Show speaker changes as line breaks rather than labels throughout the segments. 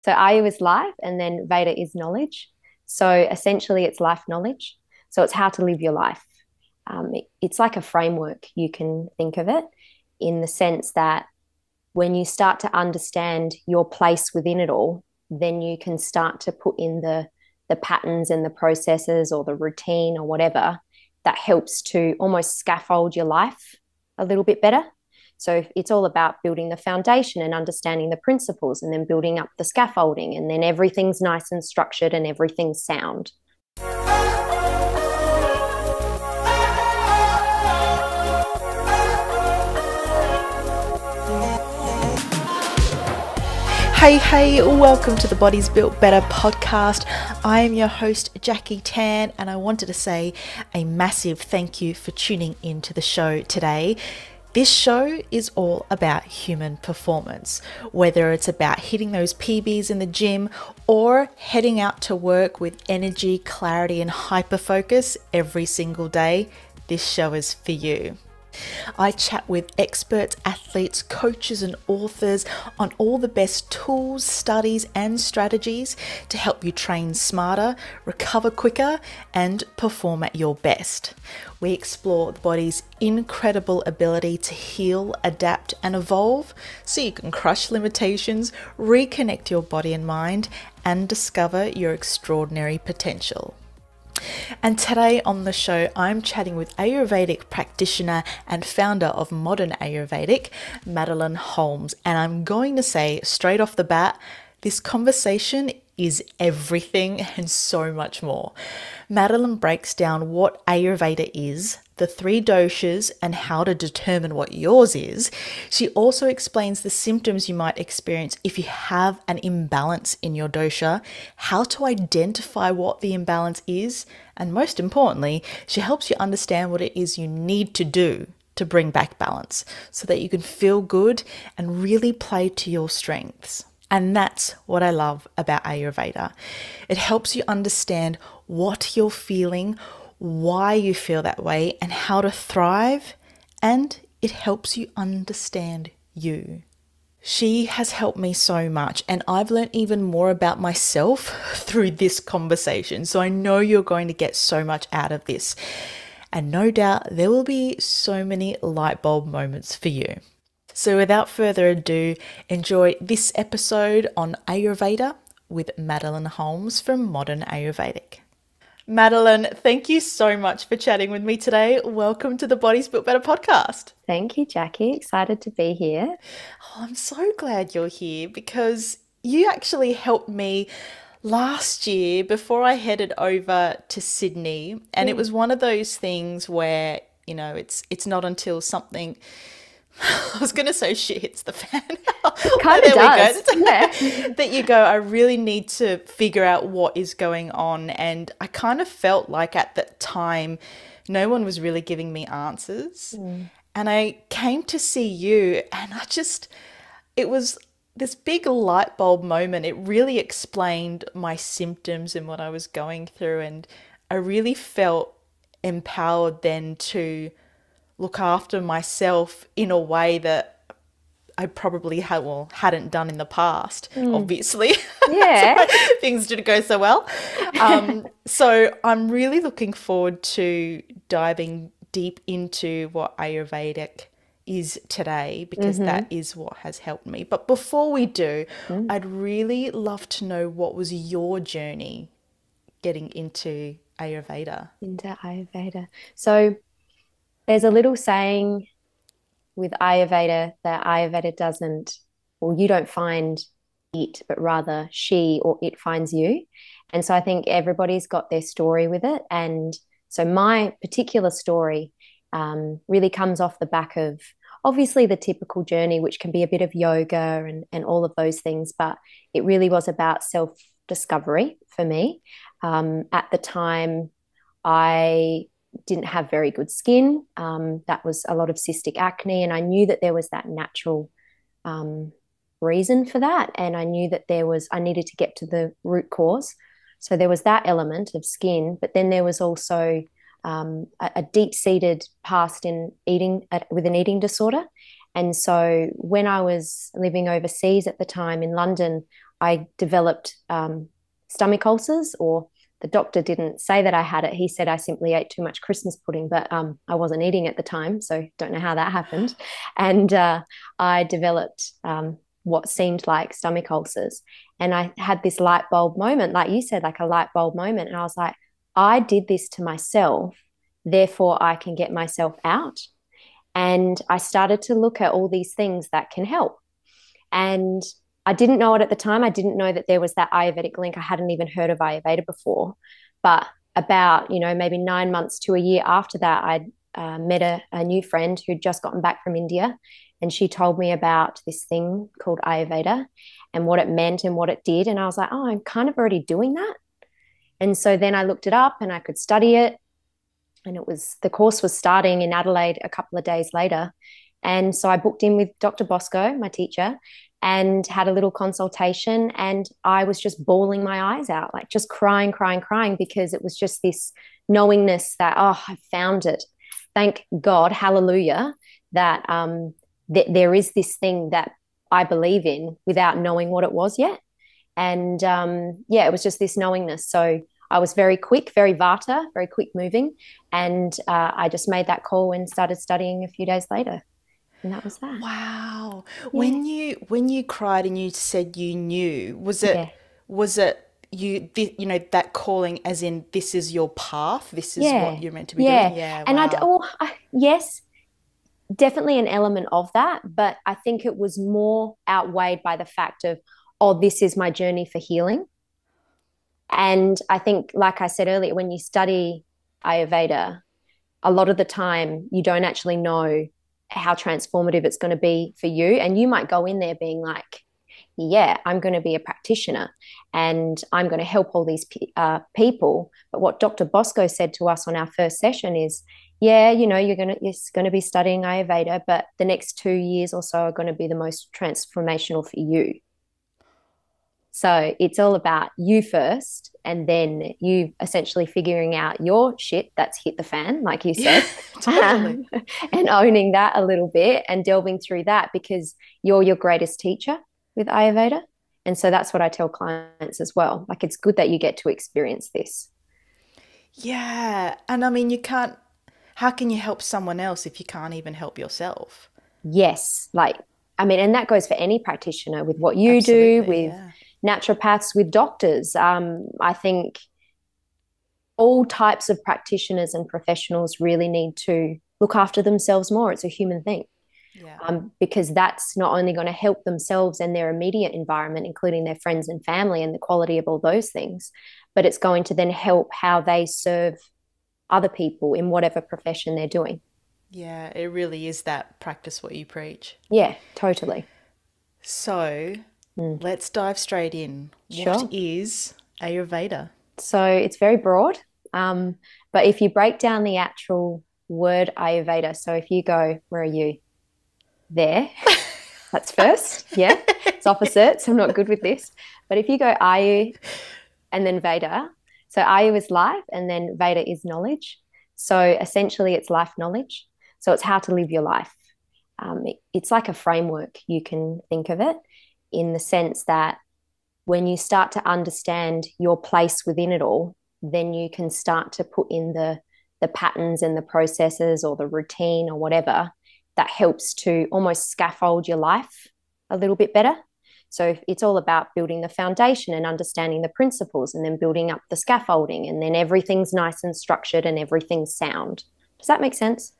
So Ayu is life, and then Veda is knowledge. So essentially, it's life knowledge. So it's how to live your life. It's like a framework, you can think of it, in the sense that when you start to understand your place within it all, then you can start to put in the patterns and the processes or the routine or whatever that helps to almost scaffold your life a little bit better. So it's all about building the foundation and understanding the principles and then building up the scaffolding, and then everything's nice and structured and everything's sound.
Hey, welcome to the Bodies Built Better podcast. I am your host, Jackie Tan, and I wanted to say a massive thank you for tuning into the show today. This show is all about human performance, whether it's about hitting those PBs in the gym or heading out to work with energy, clarity, and hyper focus every single day. This show is for you. I chat with experts, athletes, coaches, and authors on all the best tools, studies, and strategies to help you train smarter, recover quicker, and perform at your best. We explore the body's incredible ability to heal, adapt, and evolve so you can crush limitations, reconnect your body and mind, and discover your extraordinary potential. And today on the show, I'm chatting with Ayurvedic practitioner and founder of Modern Ayurvedic, Madeleine Holmes. And I'm going to say straight off the bat, this conversation is everything and so much more. Madeleine breaks down what Ayurveda is, the 3 doshas, and how to determine what yours is. She also explains the symptoms you might experience if you have an imbalance in your dosha, how to identify what the imbalance is, and most importantly, she helps you understand what it is you need to do to bring back balance so that you can feel good and really play to your strengths. And that's what I love about Ayurveda. It helps you understand what you're feeling, why you feel that way, and how to thrive. And it helps you understand you. She has helped me so much, and I've learned even more about myself through this conversation. So I know you're going to get so much out of this. And no doubt there will be so many light bulb moments for you. So without further ado, enjoy this episode on Ayurveda with Madeleine Holmes from Modern Ayurvedic. Madeleine, thank you so much for chatting with me today. Welcome to the Bodies Built Better podcast.
Thank you, Jackie. Excited to be here.
Oh, I'm so glad you're here because you actually helped me last year before I headed over to Sydney. And it was one of those things where, you know, it's not until something... I was going to say shit hits the fan.
It kind of does.
Yeah. That you go, I really need to figure out what is going on. And I kind of felt like at that time, no one was really giving me answers. And I came to see you and it was this big light bulb moment. It really explained my symptoms and what I was going through. And I really felt empowered then to look after myself in a way that I probably hadn't done in the past, obviously.
Yeah.
Things didn't go so well. So I'm really looking forward to diving deep into what Ayurvedic is today, because that is what has helped me. But before we do, I'd really love to know, what was your journey getting into Ayurveda?
So there's a little saying with Ayurveda that Ayurveda doesn't, or you don't find it, but rather she or it finds you. And so I think everybody's got their story with it. And so my particular story really comes off the back of obviously the typical journey, which can be a bit of yoga and all of those things, but it really was about self-discovery for me. At the time, I didn't have very good skin. That was a lot of cystic acne, and I knew that there was that natural reason for that, and I knew that I needed to get to the root cause. So there was that element of skin, but then there was also a deep-seated past in eating with an eating disorder. And so when I was living overseas at the time in London, I developed stomach ulcers, or the doctor didn't say that I had it. He said I simply ate too much Christmas pudding, but I wasn't eating at the time, so don't know how that happened. And I developed what seemed like stomach ulcers. And I had this light bulb moment, like you said, like a light bulb moment. And I was like, I did this to myself, therefore I can get myself out. And I started to look at all these things that can help. And I didn't know it at the time. I didn't know that there was that Ayurvedic link. I hadn't even heard of Ayurveda before. But about, maybe 9 months to a year after that, I met a new friend who'd just gotten back from India. And she told me about this thing called Ayurveda and what it meant and what it did. And I was like, oh, I'm kind of already doing that. And so then I looked it up and I could study it. And the course was starting in Adelaide a couple of days later. And so I booked in with Dr. Bosco, my teacher, and had a little consultation. And I was just bawling my eyes out, like just crying, crying, crying, because it was just this knowingness that, oh, I found it. Thank God, hallelujah, that there is this thing that I believe in without knowing what it was yet. And it was just this knowingness. So I was very quick, very Vata, very quick moving. And I just made that call and started studying a few days later. And that was that.
Wow.
Yeah.
When you cried and you said you knew,
Yeah.
was it that calling as in this is your path, this is
Yeah.
what you're meant to be doing?
Yeah.
Yeah,
And
wow.
yes, definitely an element of that. But I think it was more outweighed by the fact of, oh, this is my journey for healing. And I think, like I said earlier, when you study Ayurveda, a lot of the time you don't actually know how transformative it's going to be for you. And you might go in there being like, yeah, I'm going to be a practitioner and I'm going to help all these people. But what Dr. Bosco said to us on our first session is, yeah, you're going to be studying Ayurveda, but the next 2 years or so are going to be the most transformational for you. So it's all about you first, and then you essentially figuring out your shit that's hit the fan, like you
Yeah,
said,
totally.
and owning that a little bit and delving through that, because you're your greatest teacher with Ayurveda. And so that's what I tell clients as well. Like, it's good that you get to experience this.
Yeah. And I mean, how can you help someone else if you can't even help yourself?
Yes. Like, I mean, and that goes for any practitioner with what you do,
Absolutely,
with
yeah.
naturopaths, with doctors. I think all types of practitioners and professionals really need to look after themselves more. It's a human thing,
Yeah.
because that's not only going to help themselves and their immediate environment, including their friends and family and the quality of all those things, but it's going to then help how they serve other people in whatever profession they're doing.
Yeah, it really is that practice what you preach.
Yeah, totally.
So
Mm,
let's dive straight in. What
sure.
is Ayurveda?
So it's very broad. Um, but if you break down the actual word Ayurveda, so if you go, where are you? There. That's first. Yeah. It's opposites. I'm not good with this. But if you go Ayu and then Veda, so Ayu is life and then Veda is knowledge. So essentially it's life knowledge. So it's how to live your life. It's like a framework, you can think of it, in the sense that when you start to understand your place within it all, then you can start to put in the patterns and the processes or the routine or whatever that helps to almost scaffold your life a little bit better. So it's all about building the foundation and understanding the principles, and then building up the scaffolding, and then everything's nice and structured and everything's sound. Does that make sense?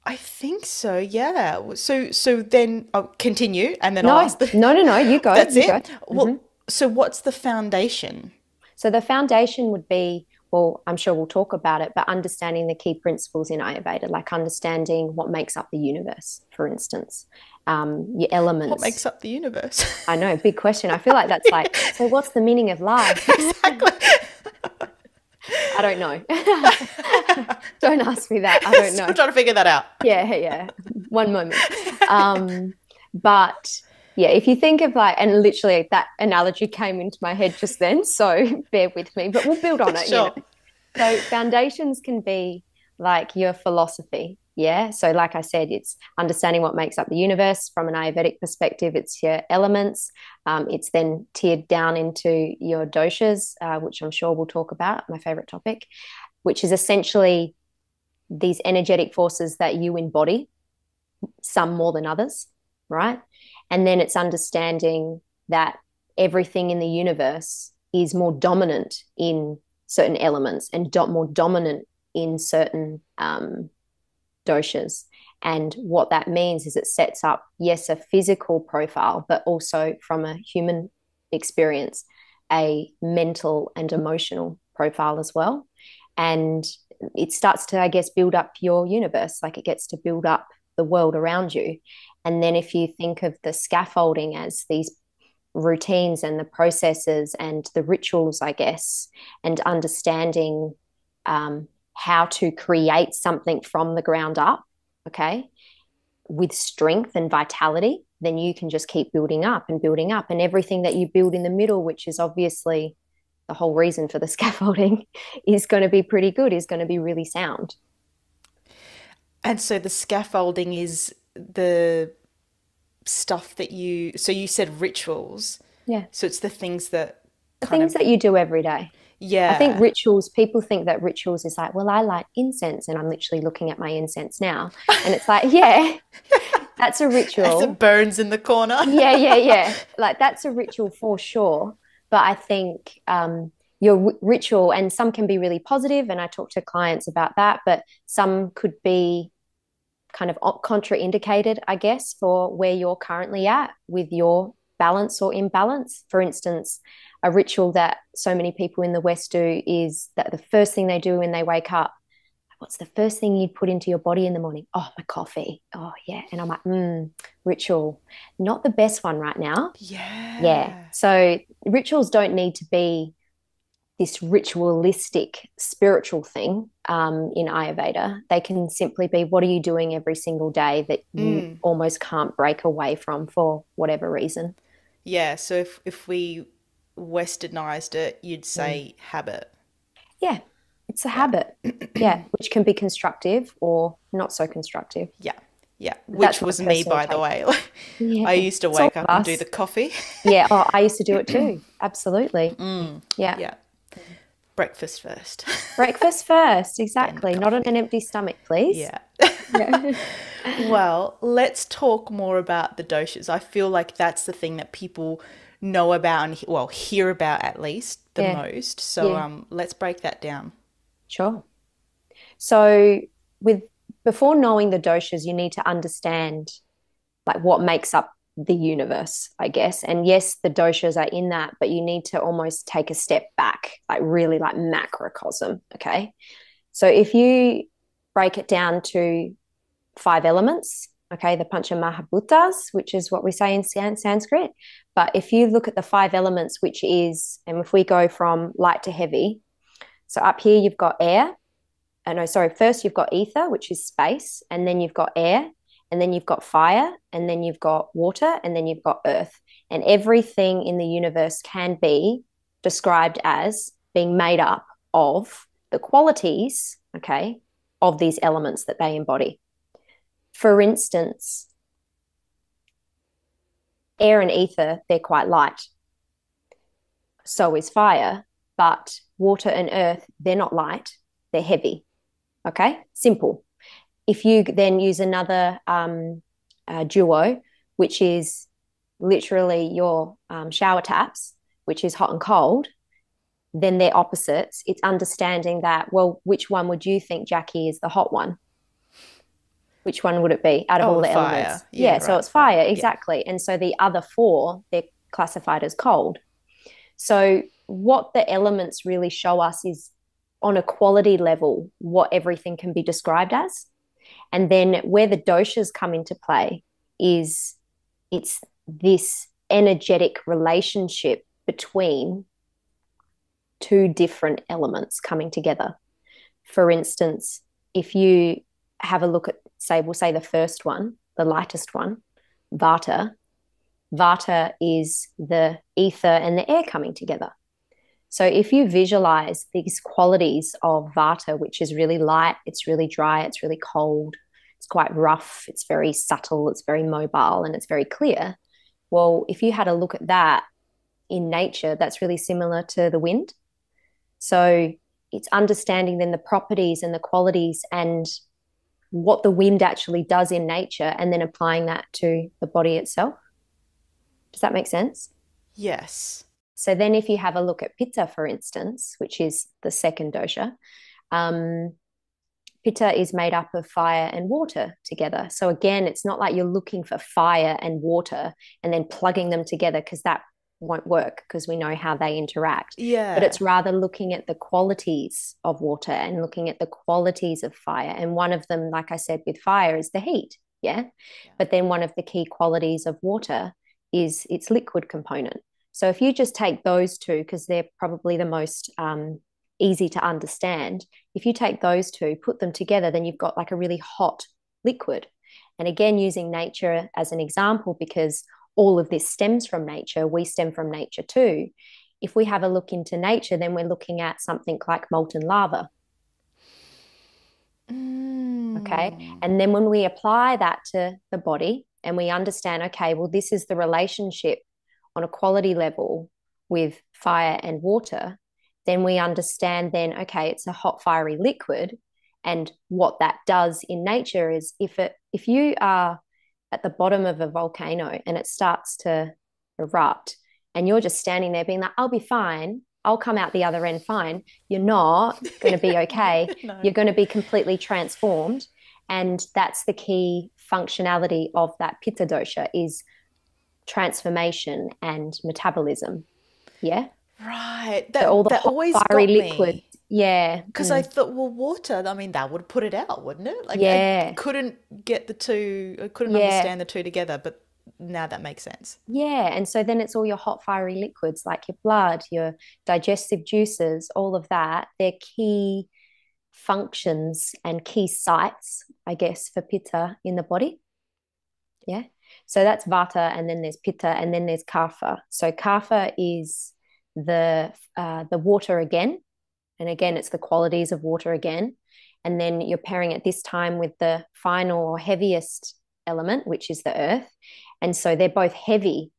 I think so, yeah. So then I'll continue and then I'll
No,
ask the
no, no, no. You go.
That's
You go.
it?
Mm-hmm.
Well, so what's the foundation?
So the foundation would be, well, I'm sure we'll talk about it, but understanding the key principles in Ayurveda, like understanding what makes up the universe, for instance, your
What makes
elements.
up the universe?
I know, big question. I feel like that's like, so what's the meaning of life?
Exactly.
I don't know. Don't ask me that. I don't
Still
know.
trying to figure that out.
Yeah, yeah. One moment. But yeah, if you think of like, and literally that analogy came into my head just then, so bear with me, but we'll build on it.
Sure.
So foundations can be like your philosophy. Yeah. So, like I said, it's understanding what makes up the universe from an Ayurvedic perspective. It's your elements. It's then tiered down into your doshas, which I'm sure we'll talk about, my favorite topic, which is essentially these energetic forces that you embody, some more than others, right? And then it's understanding that everything in the universe is more dominant in certain elements and more dominant in certain doshas. And what that means is it sets up, yes, a physical profile, but also from a human experience, a mental and emotional profile as well. And it starts to, I guess, build up your universe, like it gets to build up the world around you. And then if you think of the scaffolding as these routines and the processes and the rituals, I guess, and understanding how to create something from the ground up, okay, with strength and vitality, then you can just keep building up and building up. And everything that you build in the middle, which is obviously the whole reason for the scaffolding, is going to be pretty good, is going to be really sound.
And so the scaffolding is the stuff that so you said rituals.
Yeah.
So it's the things that
The
kind
things
of,
that you do every day. I think
yeah.
rituals, people think that rituals is like, well, I light incense and I'm literally looking at my incense now. And it's like, yeah, that's a
As it
ritual.
burns in the corner.
Yeah, yeah, yeah. Like that's a ritual for sure. But I think your ritual, and some can be really positive, and I talk to clients about that, but some could be kind of contraindicated, I guess, for where you're currently at with your balance or imbalance. For instance, a ritual that so many people in the West do is that the first thing they do when they wake up, what's the first thing you'd put into your body in the morning? Oh, my coffee. Oh, yeah. And I'm like, ritual. Not the best one right now. Yeah.
Yeah.
So rituals don't need to be this ritualistic spiritual thing in Ayurveda. They can simply be, what are you doing every single day that you almost can't break away from for whatever reason?
Yeah. So if we westernized it, you'd
Mm.
say habit.
Yeah, it's a
Yeah.
habit. Yeah, which can be constructive or not so constructive.
Yeah. Yeah.
But
Which
that's my
was me,
personal
by the
take.
way.
Yeah,
I used to
it's all
wake
of
up and do the
us.
coffee.
Yeah, oh, I used to do it too. Absolutely. Yeah.
Yeah. Breakfast first,
Breakfast first,
then the
exactly. Not on an
coffee.
empty stomach, please.
Yeah.
Yeah.
Well, let's talk more about the doshas. I feel like that's the thing that people know about and, well, hear about at least the
Yeah.
most. So
Yeah.
let's break that down.
Sure. So with before knowing the doshas, you need to understand like what makes up the universe, I guess. And yes, the doshas are in that, but you need to almost take a step back, like really like macrocosm. Okay. So if you break it down to five elements, okay, the Pancha Mahabhutas, which is what we say in Sanskrit. But if you look at the five elements, which is, and if we go from light to heavy, so up here you've got air. No, sorry, first you've got ether, which is space, and then you've got air, and then you've got fire, and then you've got water, and then you've got earth. And everything in the universe can be described as being made up of the qualities, okay, of these elements that they embody. For instance, air and ether, they're quite light. So is fire, but water and earth, they're not light, they're heavy. Okay, simple. If you then use another duo, which is literally your shower taps, which is hot and cold, then they're opposites. It's understanding that, well, which one would you think, Jackie, is the hot one? Which one would it be out of
Oh,
all
the
the
fire.
elements?
Yeah,
Yeah, so
right.
it's
Fire.
fire,
Yeah.
exactly. And so the other four, they're classified as cold. So what the elements really show us is on a quality level what everything can be described as. And then where the doshas come into play is it's this energetic relationship between two different elements coming together. For instance, if you have a look at, say, we'll say the first one, the lightest one, Vata. Vata is the ether and the air coming together. So if you visualize these qualities of Vata, which is really light, it's really dry, it's really cold, It's quite rough, it's very subtle, it's very mobile, and it's very clear. Well, if you had a look at that in nature, that's really similar to the wind. So it's understanding then the properties and the qualities and what the wind actually does in nature and then applying that to the body itself. Does that make sense?
Yes.
So then if you have a look at Pitta, for instance, which is the second dosha, um, Pitta is made up of fire and water together. So again, it's not like you're looking for fire and water and then plugging them together, because that won't work because we know how they interact. But
Yeah.
it's rather looking at the qualities of water and looking at the qualities of fire. And one of them, like I said, with fire is the heat. Yeah.
Yeah.
But then one of the key qualities of water is its liquid component. So if you just take those two, because they're probably the most easy to understand, if you take those two, put them together, then you've got like a really hot liquid. And again, using nature as an example, because all of this stems from nature, we stem from nature too. If we have a look into nature, then we're looking at something like molten lava. Okay.
Mm.
And then when we apply that to the body and we understand, okay, well, this is the relationship on a quality level with fire and water, then we understand then, okay, it's a hot, fiery liquid. And what that does in nature is if you are at the bottom of a volcano and it starts to erupt and you're just standing there being like, I'll be fine, I'll come out the other end fine, you're not going to be okay.
No.
You're going to be completely transformed. And that's the key functionality of that Pitta dosha is transformation and metabolism. Yeah.
Right.
So all the
That
hot,
always
fiery
got
liquids.
me.
Yeah.
Because I thought, well, water, I mean, that would put it out, wouldn't it? Like, I
Yeah.
couldn't get the two, I couldn't
Yeah.
understand the two together, but now that makes sense.
Yeah. And so then it's all your hot, fiery liquids like your blood, your digestive juices, all of that. They're key functions and key sites, I guess, for Pitta in the body. Yeah. So that's Vata, and then there's Pitta, and then there's Kapha. So Kapha is the water again, and again it's the qualities of water again, and then you're pairing it this time with the final or heaviest element, which is the earth, and so they're both heavy.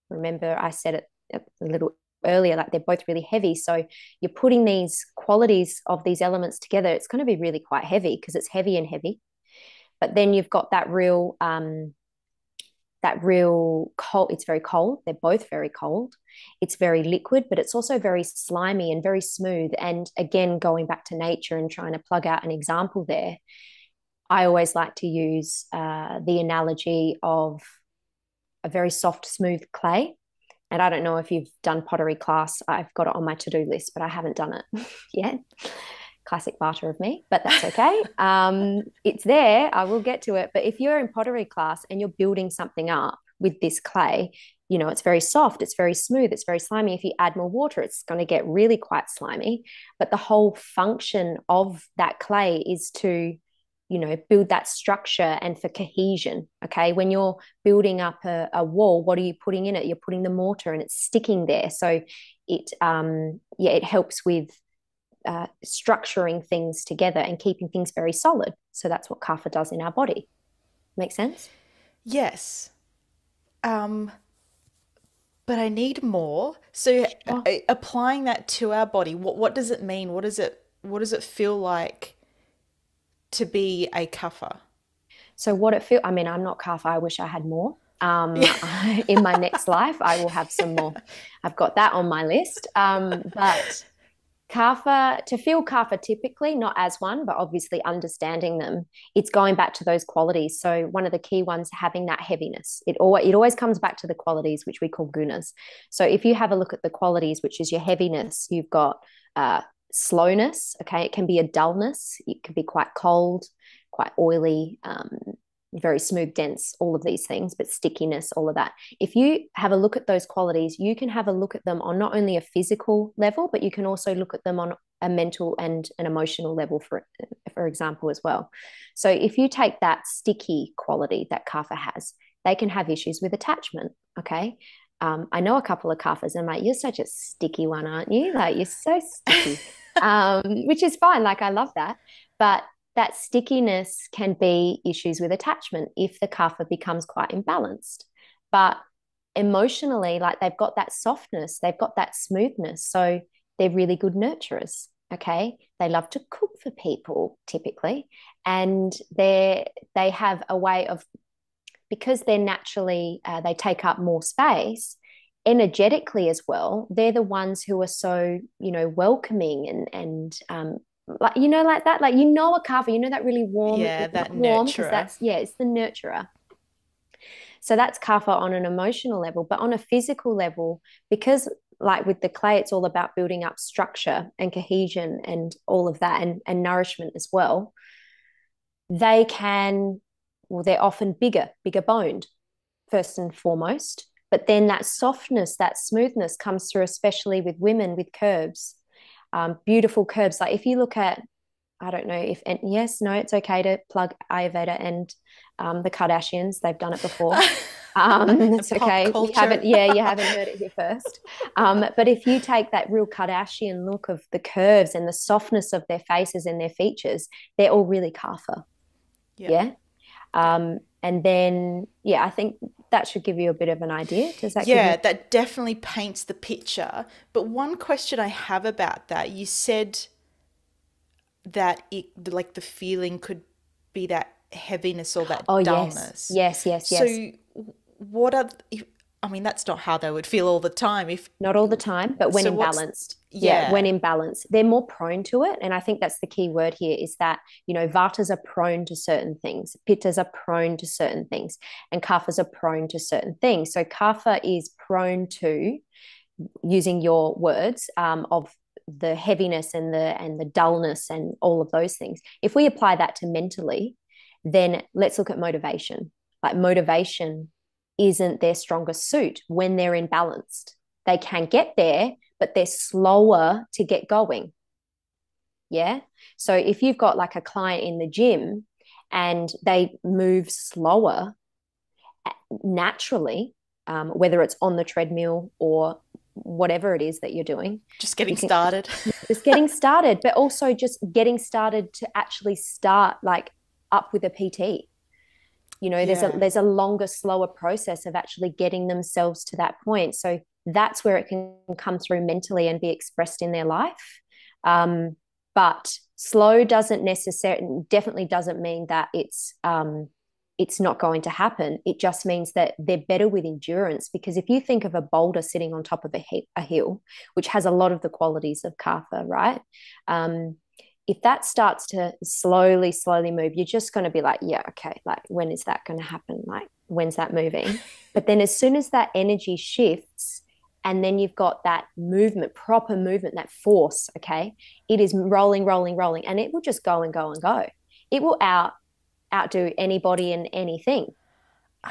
Remember, I said it a little earlier, like they're both really heavy. So you're putting these qualities of these elements together. It's going to be really quite heavy because it's heavy and heavy. But then you've got that real cold. It's very cold. They're both very cold. It's very liquid, but it's also very slimy and very smooth. And again, going back to nature and trying to plug out an example there, I always like to use the analogy of a very soft, smooth clay. And I don't know if you've done pottery class. I've got it on my to-do list, but I haven't done it yet. Classic Vata of me, but that's okay. It's there. I will get to it. But if you're in pottery class and you're building something up with this clay, you know, it's very soft, it's very smooth, it's very slimy. If you add more water, it's going to get really quite slimy. But the whole function of that clay is to, you know, build that structure and for cohesion. Okay. When you're building up a wall, what are you putting in it? You're putting the mortar and it's sticking there. So it helps with structuring things together and keeping things very solid. So that's what Kapha does in our body. Make sense?
Yes. Um, but I need more. So
Sure.
applying that to our body, what does it mean? What does it feel like to be a kapha?
So what it feels, I mean, I'm not Kapha. I wish I had more.
Yeah.
In my next life, I will have some more. I've got that on my list. But Kapha, to feel Kapha typically, not as one, but obviously understanding them, it's going back to those qualities. So one of the key ones, having that heaviness. It always comes back to the qualities, which we call gunas. So if you have a look at the qualities, which is your heaviness, you've got slowness. Okay, it can be a dullness. It can be quite cold, quite oily, very smooth, dense, all of these things, but stickiness, all of that. If you have a look at those qualities, you can have a look at them on not only a physical level, but you can also look at them on a mental and an emotional level, for example, as well. So if you take that sticky quality that Kapha has, they can have issues with attachment. Okay. I know a couple of Kaphas and I'm like, you're such a sticky one, aren't you? Like, you're so sticky, which is fine. Like, I love that. But that stickiness can be issues with attachment if the kapha becomes quite imbalanced. But emotionally, like they've got that softness, they've got that smoothness. So they're really good nurturers. Okay. They love to cook for people typically. And they have a way of, because they're naturally, they take up more space energetically as well. They're the ones who are so, welcoming and like, like that, like, a kapha, that really warm,
Yeah, that
not warm, because
nurturer.
that's, yeah, it's the nurturer. So that's kapha on an emotional level, but on a physical level, because like with the clay, it's all about building up structure and cohesion and all of that and nourishment as well. They can, well, they're often bigger boned, first and foremost. But then that softness, that smoothness comes through, especially with women with curves, beautiful curves. Like if you look at, I don't know if, and yes, no, it's okay to plug Ayurveda and the Kardashians. They've done it before. It's
Pop
okay. We
culture.
haven't, yeah, you haven't heard it here first. But if you take that real Kardashian look of the curves and the softness of their faces and their features, they're all really kapha.
Yeah.
Yeah.
Yeah.
And then, yeah, I think that should give you a bit of an idea. Does that give
Yeah,
you?
that definitely paints the picture. But one question I have about that, you said that like the feeling could be that heaviness or that
Oh, yes.
dullness.
Yes, yes, yes.
So what are I mean, that's not how they would feel all the time. If
Not all the time, but when
so, what's
imbalanced. Yeah, when
yeah.
imbalanced, they're more prone to it. And I think that's the key word here is that, vatas are prone to certain things, pittas are prone to certain things, and kaphas are prone to certain things. So kapha is prone to, using your words, of the heaviness and the dullness and all of those things. If we apply that to mentally, then let's look at motivation. Like motivation isn't their strongest suit when they're imbalanced. They can get there, but they're slower to get going. Yeah. So if you've got like a client in the gym and they move slower naturally, whether it's on the treadmill or whatever it is that you're doing,
Just getting
you can
started.
just getting started, but also just getting started to actually start like up with a PT. There's a
Yeah.
there's a longer, slower process of actually getting themselves to that point. So that's where it can come through mentally and be expressed in their life. But slow doesn't necessarily, definitely doesn't mean that it's not going to happen. It just means that they're better with endurance, because if you think of a boulder sitting on top of a hill, which has a lot of the qualities of kapha, right? If that starts to slowly move, you're just going to be like, yeah, okay, like when is that going to happen? Like, when's that moving? But then as soon as that energy shifts, and then you've got that movement, proper movement, that force, okay, it is rolling, and it will just go and go and go. It will outdo anybody and anything.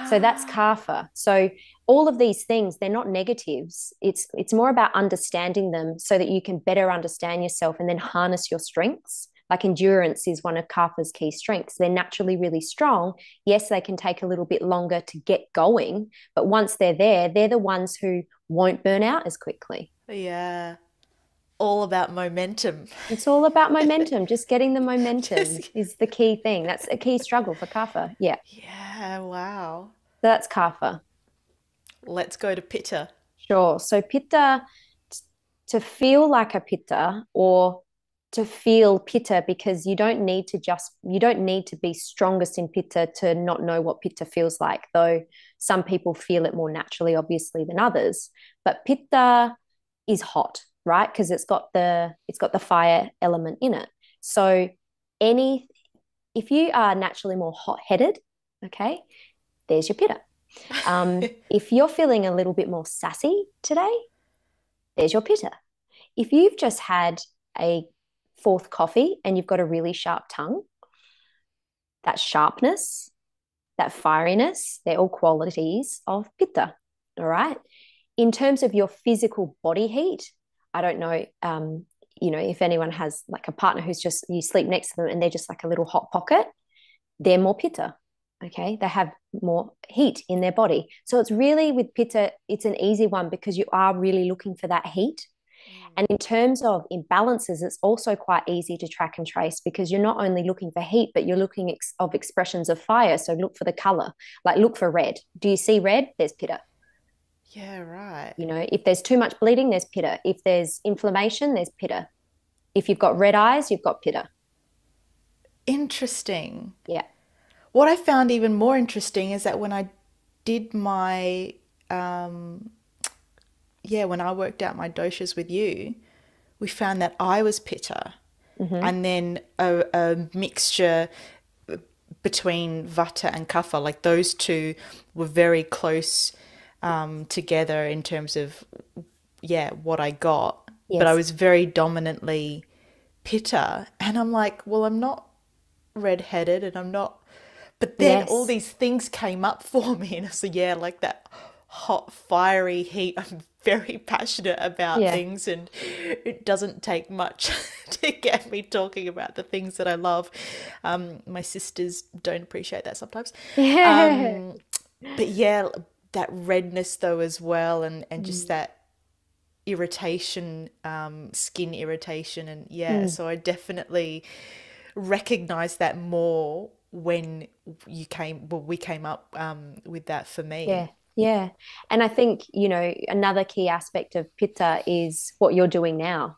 So that's
Ah,
kapha. So all of these things, they're not negatives. It's more about understanding them so that you can better understand yourself and then harness your strengths. Like endurance is one of kapha's key strengths. They're naturally really strong. Yes, they can take a little bit longer to get going, but once they're there, they're the ones who won't burn out as quickly.
yeah. All about momentum.
It's all about momentum. Just getting the momentum
Just
is the key thing. That's a key struggle for kapha. Yeah.
yeah, wow.
So that's kapha.
Let's go to Pitta.
Sure. So pitta, to feel like a pitta or to feel pitta, because you don't need to be strongest in pitta to not know what pitta feels like, though some people feel it more naturally, obviously, than others. But pitta is hot, right? Because it's got the fire element in it. So any if you are naturally more hot-headed, okay, there's your pitta. If you're feeling a little bit more sassy today, there's your pitta. If you've just had a fourth coffee and you've got a really sharp tongue, that sharpness, that fieriness, they're all qualities of pitta. All right. In terms of your physical body heat, I don't know, if anyone has like a partner who's just, you sleep next to them and they're just like a little hot pocket, they're more pitta. Okay. They have more heat in their body. So it's really with pitta, it's an easy one because you are really looking for that heat.
Mm.
And in terms of imbalances, it's also quite easy to track and trace because you're not only looking for heat, but you're looking of expressions of fire. So look for the color, like look for red. Do you see red? There's pitta.
Yeah, right.
You know, if there's too much bleeding, there's pitta. If there's inflammation, there's pitta. If you've got red eyes, you've got pitta.
Interesting.
Yeah.
What I found even more interesting is that when I did my, um, yeah, when I worked out my doshas with you, we found that I was pitta,
Mm-hmm.
and then a mixture between vata and kapha, like those two were very close together in terms of, yeah, what I got. But I
Yes.
was very dominantly pitta, and I'm like, well, I'm not redheaded and I'm not. But then all
Yes.
these things came up for me, and so yeah, like that hot, fiery heat. I'm very passionate about
Yeah.
things, and it doesn't take much to get me talking about the things that I love. My sisters don't appreciate that sometimes.
Yeah.
But yeah, that redness though as well, and just
Mm.
that irritation, skin irritation, and yeah,
Mm.
so I definitely recognize that more when we came up with that for
Yeah.
me.
Yeah. And I think, you know, another key aspect of pitta is what you're doing now.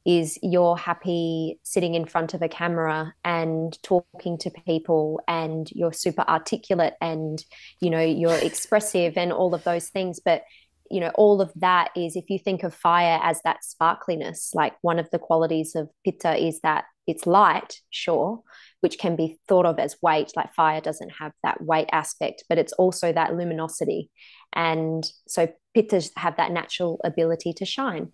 Is you're happy sitting in front of a camera and talking to people and you're super articulate and you know you're expressive and all of those things, but you know all of that is, if you think of fire as that sparkliness, like one of the qualities of pitta is that it's light, sure, which can be thought of as weight. Like fire doesn't have that weight aspect, but it's also that luminosity, and so pittas have that natural ability to shine.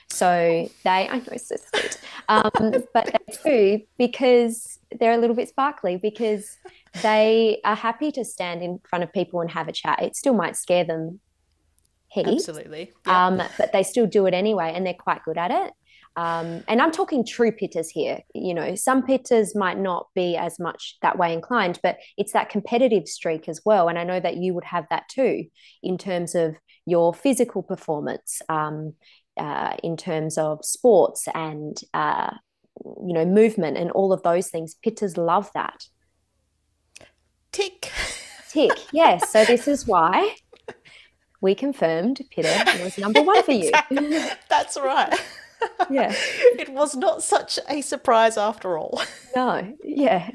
So I know, so sweet. But they do because they're a little bit sparkly because they are happy to stand in front of people and have a chat. It still might scare them heaps,
Absolutely. Yep.
but they still do it anyway, and they're quite good at it. And I'm talking true pittas here. You know, some pittas might not be as much that way inclined, but it's that competitive streak as well. And I know that you would have that too in terms of your physical performance, in terms of sports and, you know, movement and all of those things. Pittas love that.
Tick.
Tick. Yes. So this is why we confirmed pitta was number one for you.
Exactly. That's right.
Yeah.
It was not such a surprise after all.
No. Yeah.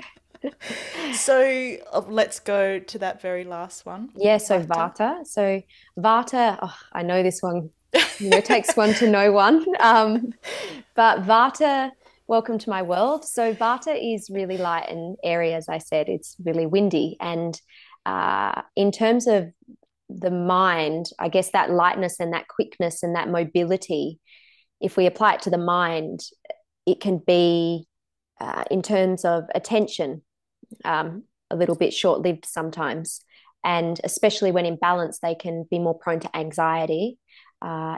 So let's go to that very last one.
Yeah, so
Vata.
Vata. So Vata, oh, I know this one, you know, takes one to know one. But Vata, welcome to my world. So Vata is really light and airy, as I said. It's really windy. And in terms of the mind, I guess that lightness and that quickness and that mobility, if we apply it to the mind, it can be, in terms of attention, a little bit short lived sometimes. And especially when in balance, they can be more prone to anxiety,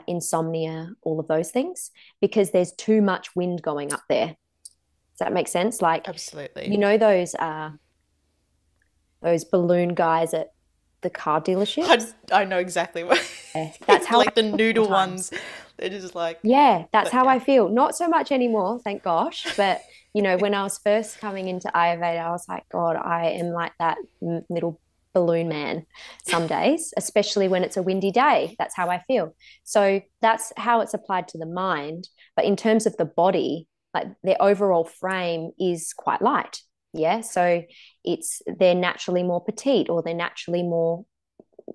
insomnia, all of those things, because there's too much wind going up there. Does that make sense? Like, you
Absolutely.
know, those balloon guys at the car
I,
dealerships?
I know exactly what.
Yeah, that's how I
Like the
feel
noodle
sometimes.
ones. It is like,
Yeah, that's
but
how
yeah.
I feel. Not so much anymore, thank gosh. But, you know, when I was first coming into Ayurveda, I was like, God, I am like that little balloon man some days, especially when it's a windy day. That's how I feel. So that's how it's applied to the mind. But in terms of the body, like their overall frame is quite light. Yeah. So they're naturally more petite, or they're naturally more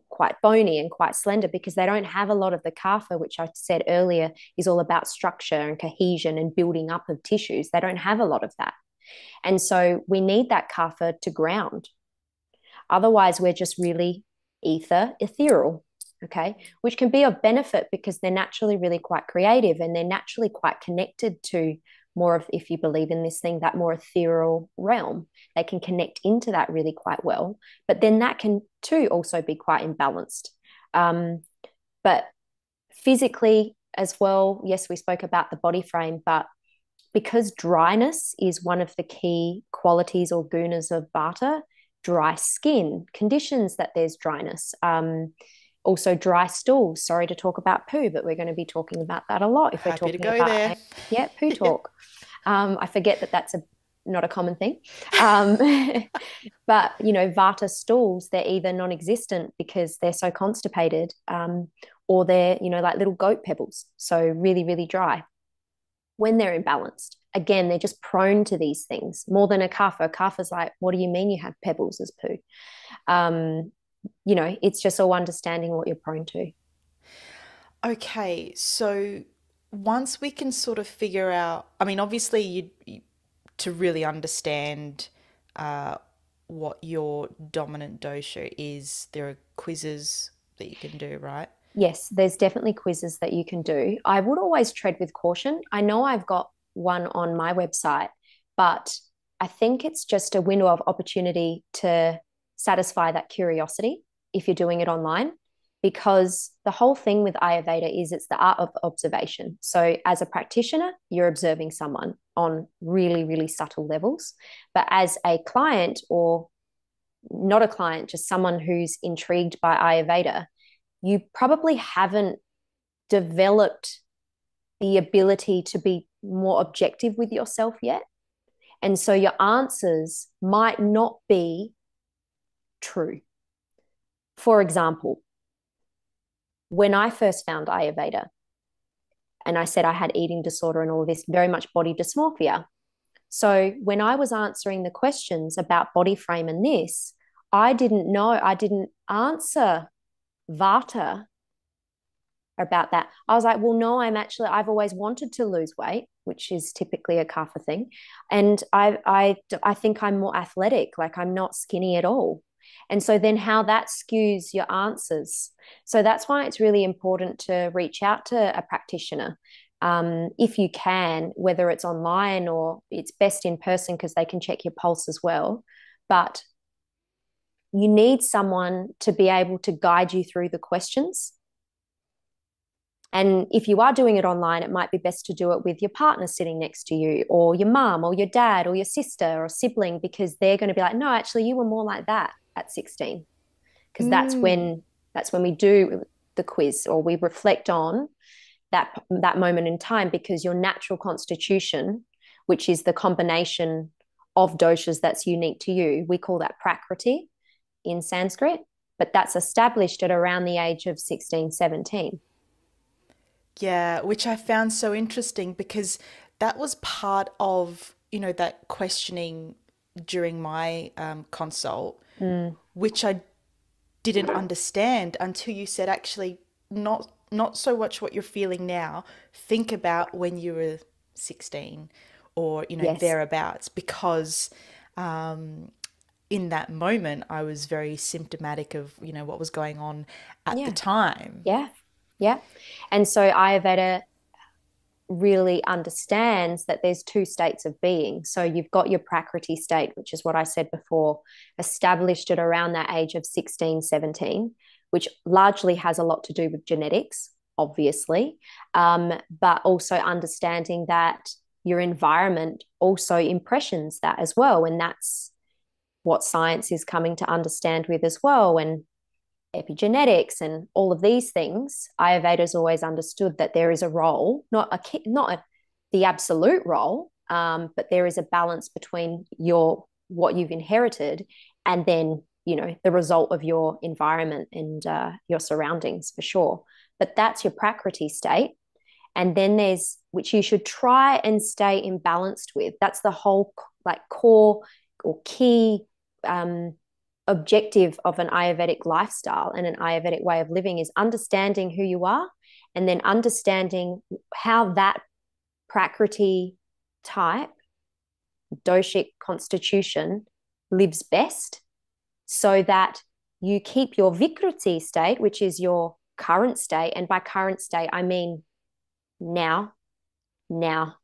quite bony and quite slender because they don't have a lot of the kapha, which I said earlier is all about structure and cohesion and building up of tissues. They don't have a lot of that. And so we need that kapha to ground. Otherwise, we're just really ethereal, okay, which can be of benefit because they're naturally really quite creative and they're naturally quite connected to more of, if you believe in this thing, that more ethereal realm. They can connect into that really quite well, but then that can too also be quite imbalanced. But physically as well, yes, we spoke about the body frame, but because dryness is one of the key qualities or gunas of Vata, dry skin conditions that there's dryness. Also, dry stools. Sorry to talk about poo, but we're going to be talking about that a lot if we're
Happy to
talking
go
about,
there.
yeah, poo
Yeah.
talk. I forget that that's not a common thing. Um, but, Vata stools, they're either non-existent because they're so constipated, or they're, like little goat pebbles. So really, really dry. When they're imbalanced, again, they're just prone to these things more than a kapha. A kapha's like, what do you mean you have pebbles as poo? Um, it's just all understanding what you're prone to.
Okay, so once we can sort of figure out, I mean, obviously, to really understand uh, what your dominant dosha is, there are quizzes that you can do, right?
Yes, there's definitely quizzes that you can do. I would always tread with caution. I know I've got one on my website, but I think it's just a window of opportunity to satisfy that curiosity if you're doing it online, because the whole thing with Ayurveda is it's the art of observation. So, as a practitioner, you're observing someone on really, really subtle levels. But as a client, or not a client, just someone who's intrigued by Ayurveda, you probably haven't developed the ability to be more objective with yourself yet. And so your answers might not be true. For example, when I first found Ayurveda and I said I had eating disorder and all this, very much body dysmorphia. So when I was answering the questions about body frame and this, I didn't know, I didn't answer Vata about that. I was like, well, no, I've always wanted to lose weight, which is typically a kapha thing. And I think I'm more athletic, like I'm not skinny at all. And so then how that skews your answers. So that's why it's really important to reach out to a practitioner. If you can, whether it's online or it's best in person because they can check your pulse as well. But you need someone to be able to guide you through the questions. And if you are doing it online, it might be best to do it with your partner sitting next to you, or your mum, or your dad, or your sister, or sibling, because they're going to be like, no, actually, you were more like that at 16. Because that's when we do the quiz, or we reflect on that moment in time, because your natural constitution, which is the combination of doshas that's unique to you, we call that prakriti in Sanskrit, but that's established at around the age of 16, 17.
Yeah, which I found so interesting because that was part of, that questioning during my consult,
Mm.
which I didn't understand until you said actually not so much what you're feeling now. Think about when you were 16 or,
Yes.
thereabouts, because in that moment I was very symptomatic of, what was going on at the
Yeah.
time.
Yeah. Yeah. And so Ayurveda really understands that there's two states of being. So you've got your prakriti state, which is what I said before, established at around that age of 16, 17, which largely has a lot to do with genetics, obviously, but also understanding that your environment also impressions that as well. And that's what science is coming to understand with as well. And epigenetics and all of these things, Ayurveda's always understood that there is a role, the absolute role, but there is a balance between what you've inherited and then the result of your environment and your surroundings for sure. But that's your prakriti state. And then there's which you should try and stay imbalanced with. That's the whole like core or key objective of an Ayurvedic lifestyle and an Ayurvedic way of living is understanding who you are and then understanding how that prakriti type, doshic constitution lives best so that you keep your vikriti state, which is your current state. And by current state, I mean now, now,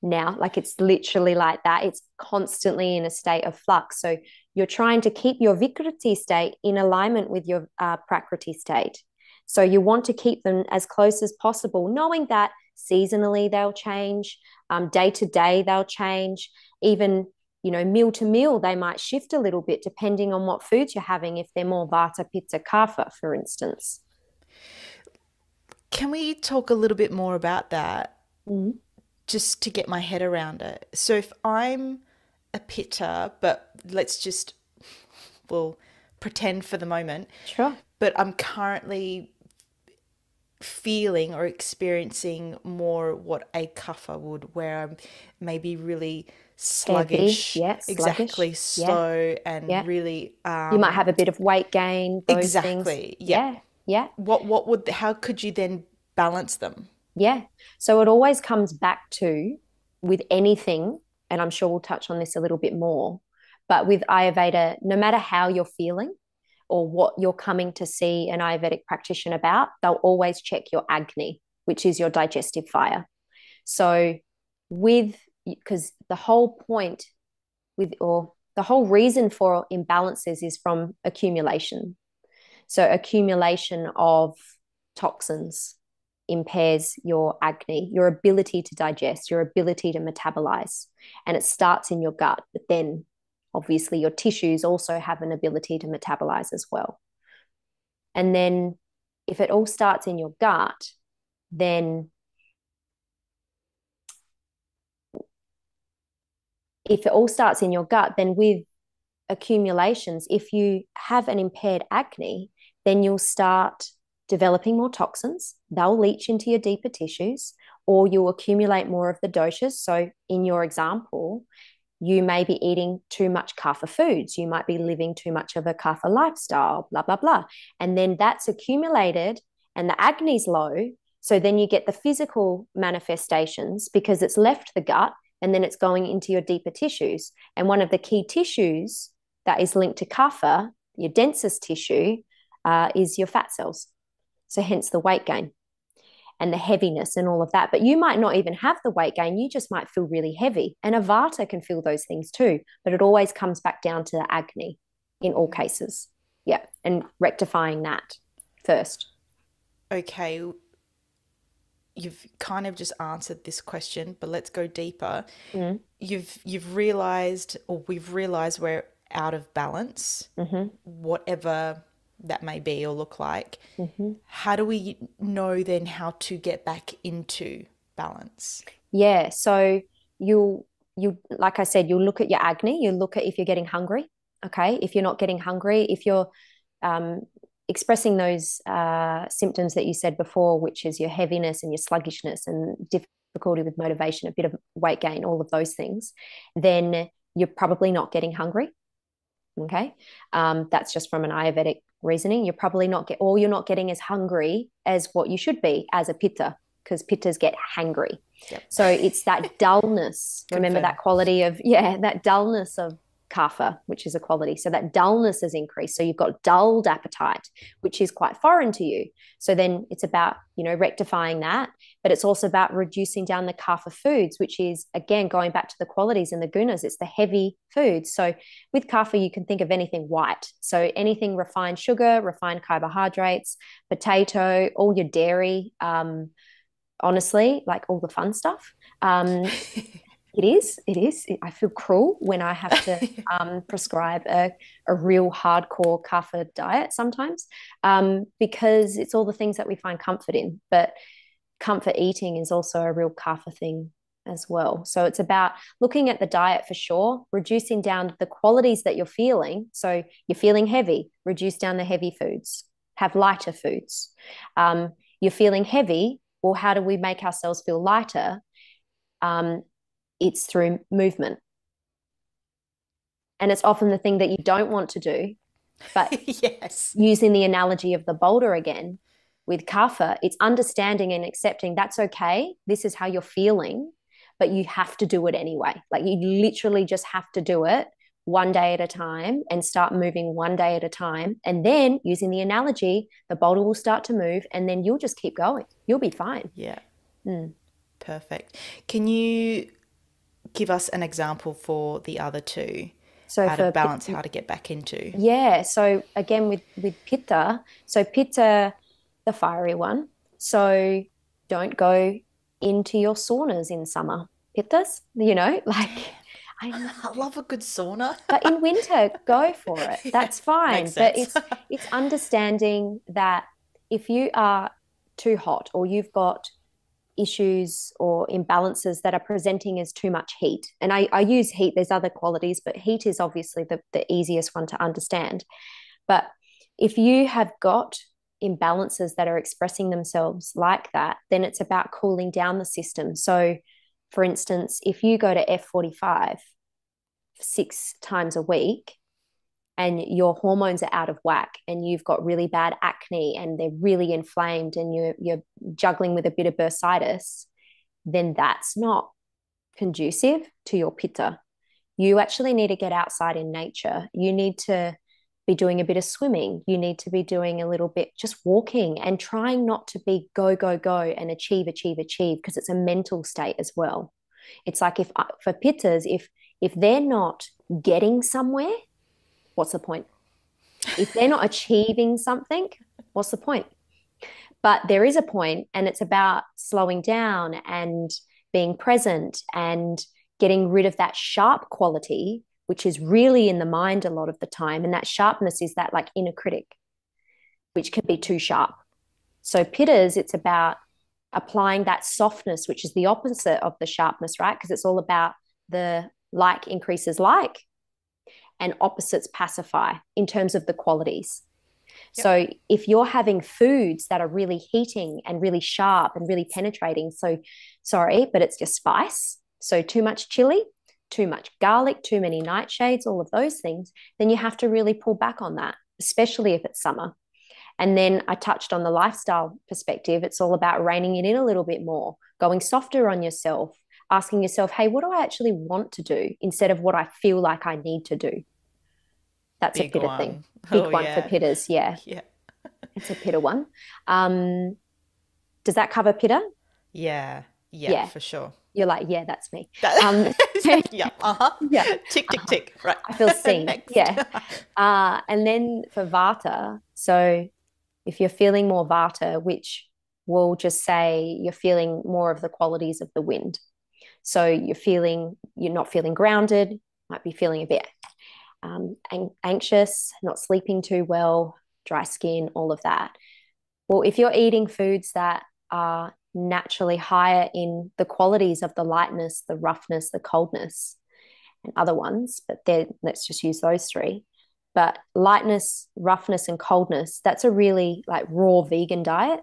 now. Like it's literally like that. It's constantly in a state of flux. So you're trying to keep your Vikriti state in alignment with your Prakriti state. So you want to keep them as close as possible, knowing that seasonally they'll change, day to day they'll change, even meal to meal they might shift a little bit depending on what foods you're having. If they're more Vata, Pitta, Kapha, for instance.
Can we talk a little bit more about that
Mm.
just to get my head around it? So if I'm a pitta, but let's just, well, pretend for the moment,
Sure.
but I'm currently feeling or experiencing more what a kapha would, where I'm maybe really
Heavy.
sluggish,
Yeah.
exactly,
Sluggish. Yeah.
slow, and
Yeah.
really
You might have a bit of weight gain, those things.
exactly, yeah.
Yeah. Yeah.
What would, how could you then balance them?
Yeah. So it always comes back to with anything, and I'm sure we'll touch on this a little bit more, but with Ayurveda, no matter how you're feeling or what you're coming to see an Ayurvedic practitioner about, they'll always check your Agni, which is your digestive fire. So with because the whole point with or the whole reason for imbalances is from accumulation. So accumulation of toxins impairs your Agni, your ability to digest, your ability to metabolize. And it starts in your gut, but then obviously your tissues also have an ability to metabolize as well. And then if it all starts in your gut, then if it all starts in your gut, then with accumulations, if you have an impaired Agni, then you'll start developing more toxins. They'll leach into your deeper tissues, or you'll accumulate more of the doshas. So, in your example, you may be eating too much kapha foods. You might be living too much of a kapha lifestyle, blah, blah, blah. And then that's accumulated and the Agni's low. So then you get the physical manifestations because it's left the gut and then it's going into your deeper tissues. And one of the key tissues that is linked to kapha, your densest tissue, is your fat cells. So hence the weight gain and the heaviness and all of that. But you might not even have the weight gain. You just might feel really heavy. And a Vata can feel those things too. But it always comes back down to the Agni in all cases. Yeah. And rectifying that first.
Okay, you've kind of just answered this question, but let's go deeper.
Mm.
You've realized, or we've realized, we're out of balance,
Mm-hmm.
whatever that may be or look like.
Mm-hmm.
How do we know then how to get back into balance?
Yeah. So you like I said, you'll look at your Agni, you look at if you're getting hungry. Okay. If you're not getting hungry, if you're um, expressing those symptoms that you said before, which is your heaviness and your sluggishness and difficulty with motivation, a bit of weight gain, all of those things, then you're probably not getting hungry. Okay. That's just from an Ayurvedic reasoning. You're probably not or you're not getting as hungry as what you should be as a pitta, because pittas get hangry.
Yep.
So it's that dullness. Remember
Confirm.
that quality of, yeah, that dullness of kapha, which is a quality. So that dullness has increased. So you've got dulled appetite, which is quite foreign to you. So then it's about, rectifying that, but it's also about reducing down the kapha foods, which is, again, going back to the qualities and the gunas. It's the heavy foods. So with kapha, you can think of anything white. So anything refined sugar, refined carbohydrates, potato, all your dairy, honestly, like all the fun stuff. It is. It is. I feel cruel when I have to prescribe a real hardcore kapha diet sometimes, because it's all the things that we find comfort in. But comfort eating is also a real kapha thing as well. So it's about looking at the diet for sure, reducing down the qualities that you're feeling. So you're feeling heavy, reduce down the heavy foods, have lighter foods. You're feeling heavy. Well, how do we make ourselves feel lighter? It's through movement. And it's often the thing that you don't want to do. But
Yes.
using the analogy of the boulder again, with kapha, it's understanding and accepting that's okay. This is how you're feeling, but you have to do it anyway. Like you literally just have to do it one day at a time and start moving one day at a time. And then using the analogy, the boulder will start to move and then you'll just keep going. You'll be fine.
Yeah.
Mm.
Perfect. Can you give us an example for the other two?
So
How to
for
balance, how to get back into.
yeah, so again with pitta, so pitta, the fiery one. So don't go into your saunas in summer. Pittas, like I know.
I love a good sauna.
But in winter, go for it.
Yeah,
That's fine.
makes
But
sense.
it's understanding that if you are too hot, or you've got issues or imbalances that are presenting as too much heat. And I use heat, there's other qualities, but heat is obviously the easiest one to understand. But if you have got imbalances that are expressing themselves like that, then it's about cooling down the system. So, for instance, if you go to F45 6 times a week and your hormones are out of whack and you've got really bad acne and they're really inflamed and you're juggling with a bit of bursitis, then that's not conducive to your pitta. You actually need to get outside in nature. You need to be doing a bit of swimming. You need to be doing a little bit just walking and trying not to be go, go, go and achieve, achieve, achieve, because it's a mental state as well. It's like if for pittas, if they're not getting somewhere, what's the point? If they're not achieving something, what's the point? But there is a point, and it's about slowing down and being present and getting rid of that sharp quality, which is really in the mind a lot of the time. And that sharpness is that like inner critic, which can be too sharp. So pittas, it's about applying that softness, which is the opposite of the sharpness, right? Because it's all about the like increases like, and opposites pacify in terms of the qualities. Yep. So if you're having foods that are really heating and really sharp and really penetrating, so sorry, but it's just spice. So too much chili, too much garlic, too many nightshades, all of those things, then you have to really pull back on that, especially if it's summer. And then I touched on the lifestyle perspective. It's all about reining it in a little bit more, going softer on yourself, asking yourself, hey, what do I actually want to do instead of what I feel like I need to do? That's a pitta thing. Big one for pittas. Yeah.
Yeah.
It's a pitta one. Does that cover pitta?
Yeah. Yeah, for sure.
You're like, yeah, that's me.
Yeah. Uh-huh.
Yeah.
Tick, tick, tick. Right.
I feel seen. Yeah. And then for Vata, so if you're feeling more Vata, which we'll just say you're feeling more of the qualities of the wind. So you're not feeling grounded, might be feeling a bit anxious, not sleeping too well, dry skin, all of that. Well, if you're eating foods that are naturally higher in the qualities of the lightness, the roughness, the coldness, and other ones, but let's just use those three. But lightness, roughness, and coldness, that's a really like raw vegan diet.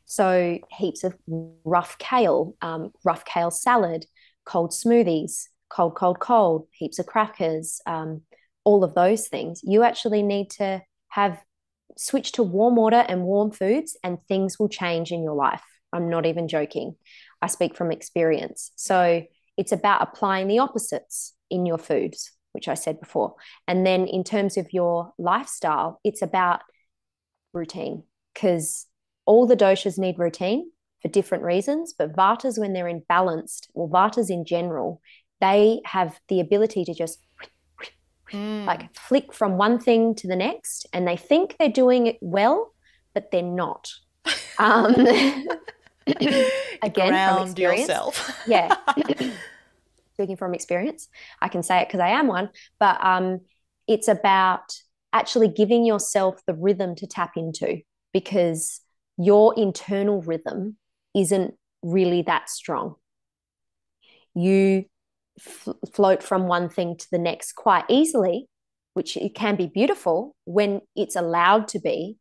So heaps of rough kale salad, cold smoothies, cold, heaps of crackers, all of those things. You actually need to switch to warm water and warm foods, and things will change in your life. I'm not even joking. I speak from experience. So it's about applying the opposites in your foods, which I said before. And then in terms of your lifestyle, it's about routine, because all the doshas need routine for different reasons, but Vatas, when they're imbalanced, or Vatas in general, they have the ability to just like flick from one thing to the next, and they think they're doing it well, but they're not. Again, from experience.
Yourself.
Yeah. Speaking from experience, I can say it because I am one, but it's about actually giving yourself the rhythm to tap into, because your internal rhythm isn't really that strong. You float from one thing to the next quite easily, which it can be beautiful when it's allowed to be,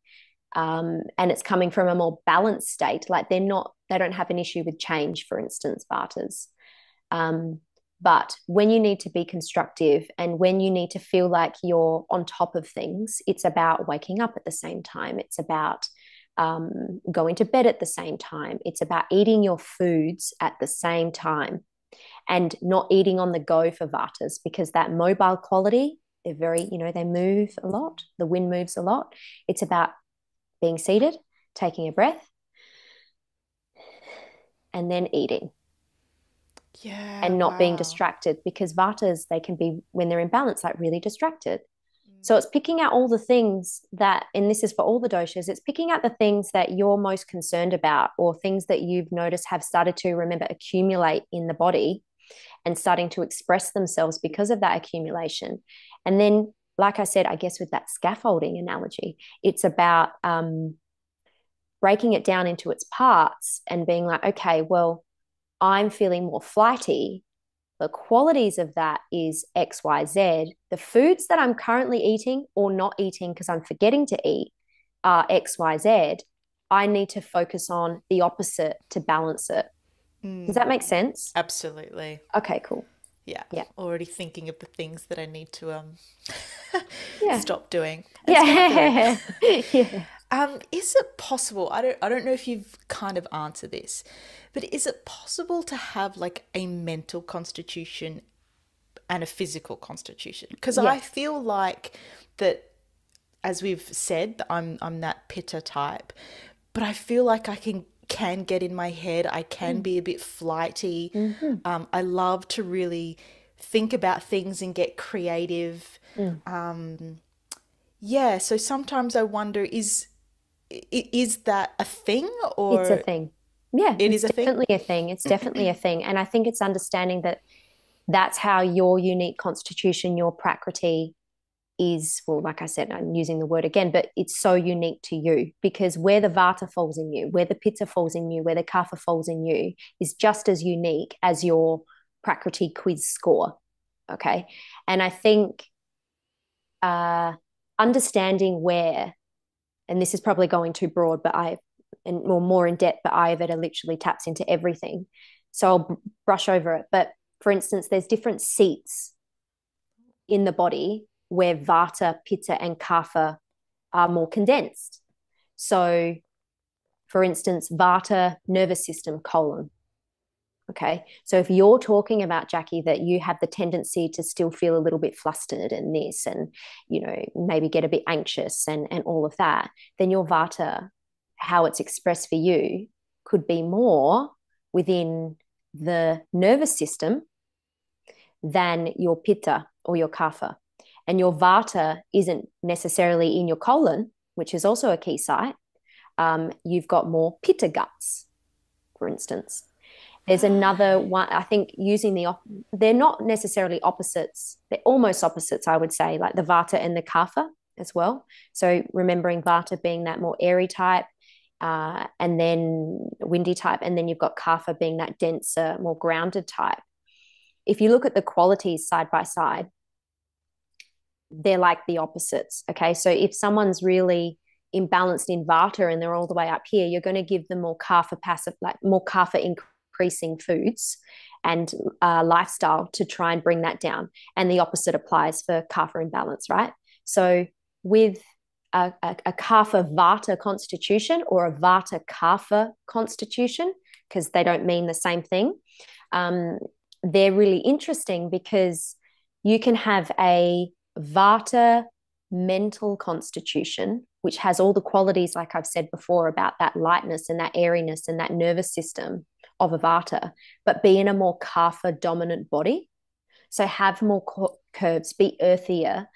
and it's coming from a more balanced state. Like they don't have an issue with change, for instance, Vatas. But when you need to be constructive and when you need to feel like you're on top of things, it's about waking up at the same time. It's about going to bed at the same time. It's about eating your foods at the same time, and not eating on the go for Vatas, because that mobile quality, they're very, they move a lot. The wind moves a lot. It's about being seated, taking a breath, and then eating.
Yeah.
And not being distracted, because Vatas, they can be, when they're in balance, like really distracted. So it's picking out all the things that, and this is for all the doshas, it's picking out the things that you're most concerned about, or things that you've noticed have started to, remember, accumulate in the body and starting to express themselves because of that accumulation. And then, like I said, I guess with that scaffolding analogy, it's about breaking it down into its parts and being like, okay, well, I'm feeling more flighty. The qualities of that is XYZ. The foods that I'm currently eating or not eating because I'm forgetting to eat are XYZ. I need to focus on the opposite to balance it. Does that make sense?
Absolutely.
Okay, cool.
Yeah.
Yeah.
Already thinking of the things that I need to
Yeah.
stop doing and start doing.
Yeah. Yeah.
Is it possible? I don't know if you've kind of answered this, but is it possible to have like a mental constitution and a physical constitution? Because I
Yes.
feel like that, as we've said, I'm that Pitta type, but I feel like I can get in my head. I can
Mm.
be a bit flighty.
Mm-hmm.
I love to really think about things and get creative.
Mm.
Yeah, so sometimes I wonder, is that a thing,
It's a
or
thing. Yeah,
it
it's
is a thing?
definitely a thing. It's definitely a thing. And I think it's understanding that that's how your unique constitution, your prakriti is, well, like I said, I'm using the word again, but it's so unique to you because where the vata falls in you, where the pitta falls in you, where the kapha falls in you is just as unique as your prakriti quiz score. Okay. And I think uh, understanding where, and this is probably going too broad, but and more in depth, but Ayurveda literally taps into everything. So I'll brush over it. But for instance, there's different seats in the body where vata, pitta, and kapha are more condensed. So, for instance, vata, nervous system, colon. Okay. So if you're talking about, Jackie, that you have the tendency to still feel a little bit flustered and this and, maybe get a bit anxious and all of that, then your vata, how it's expressed for you, could be more within the nervous system than your pitta or your kapha. And your vata isn't necessarily in your colon, which is also a key site. You've got more pitta guts, for instance. There's another one, I think, using they're not necessarily opposites, they're almost opposites, I would say, like the vata and the kapha as well. So remembering vata being that more airy type, and then windy type, and then you've got kapha being that denser, more grounded type. If you look at the qualities side by side, they're like the opposites. Okay. So if someone's really imbalanced in vata and they're all the way up here, you're going to give them more kapha passive, like more kapha increasing foods and lifestyle to try and bring that down. And the opposite applies for kapha imbalance, right? So with a kapha vata constitution or a vata kapha constitution, because they don't mean the same thing, they're really interesting because you can have a vata mental constitution, which has all the qualities, like I've said before, about that lightness and that airiness and that nervous system of a vata, but be in a more kapha dominant body. So have more curves, be earthier,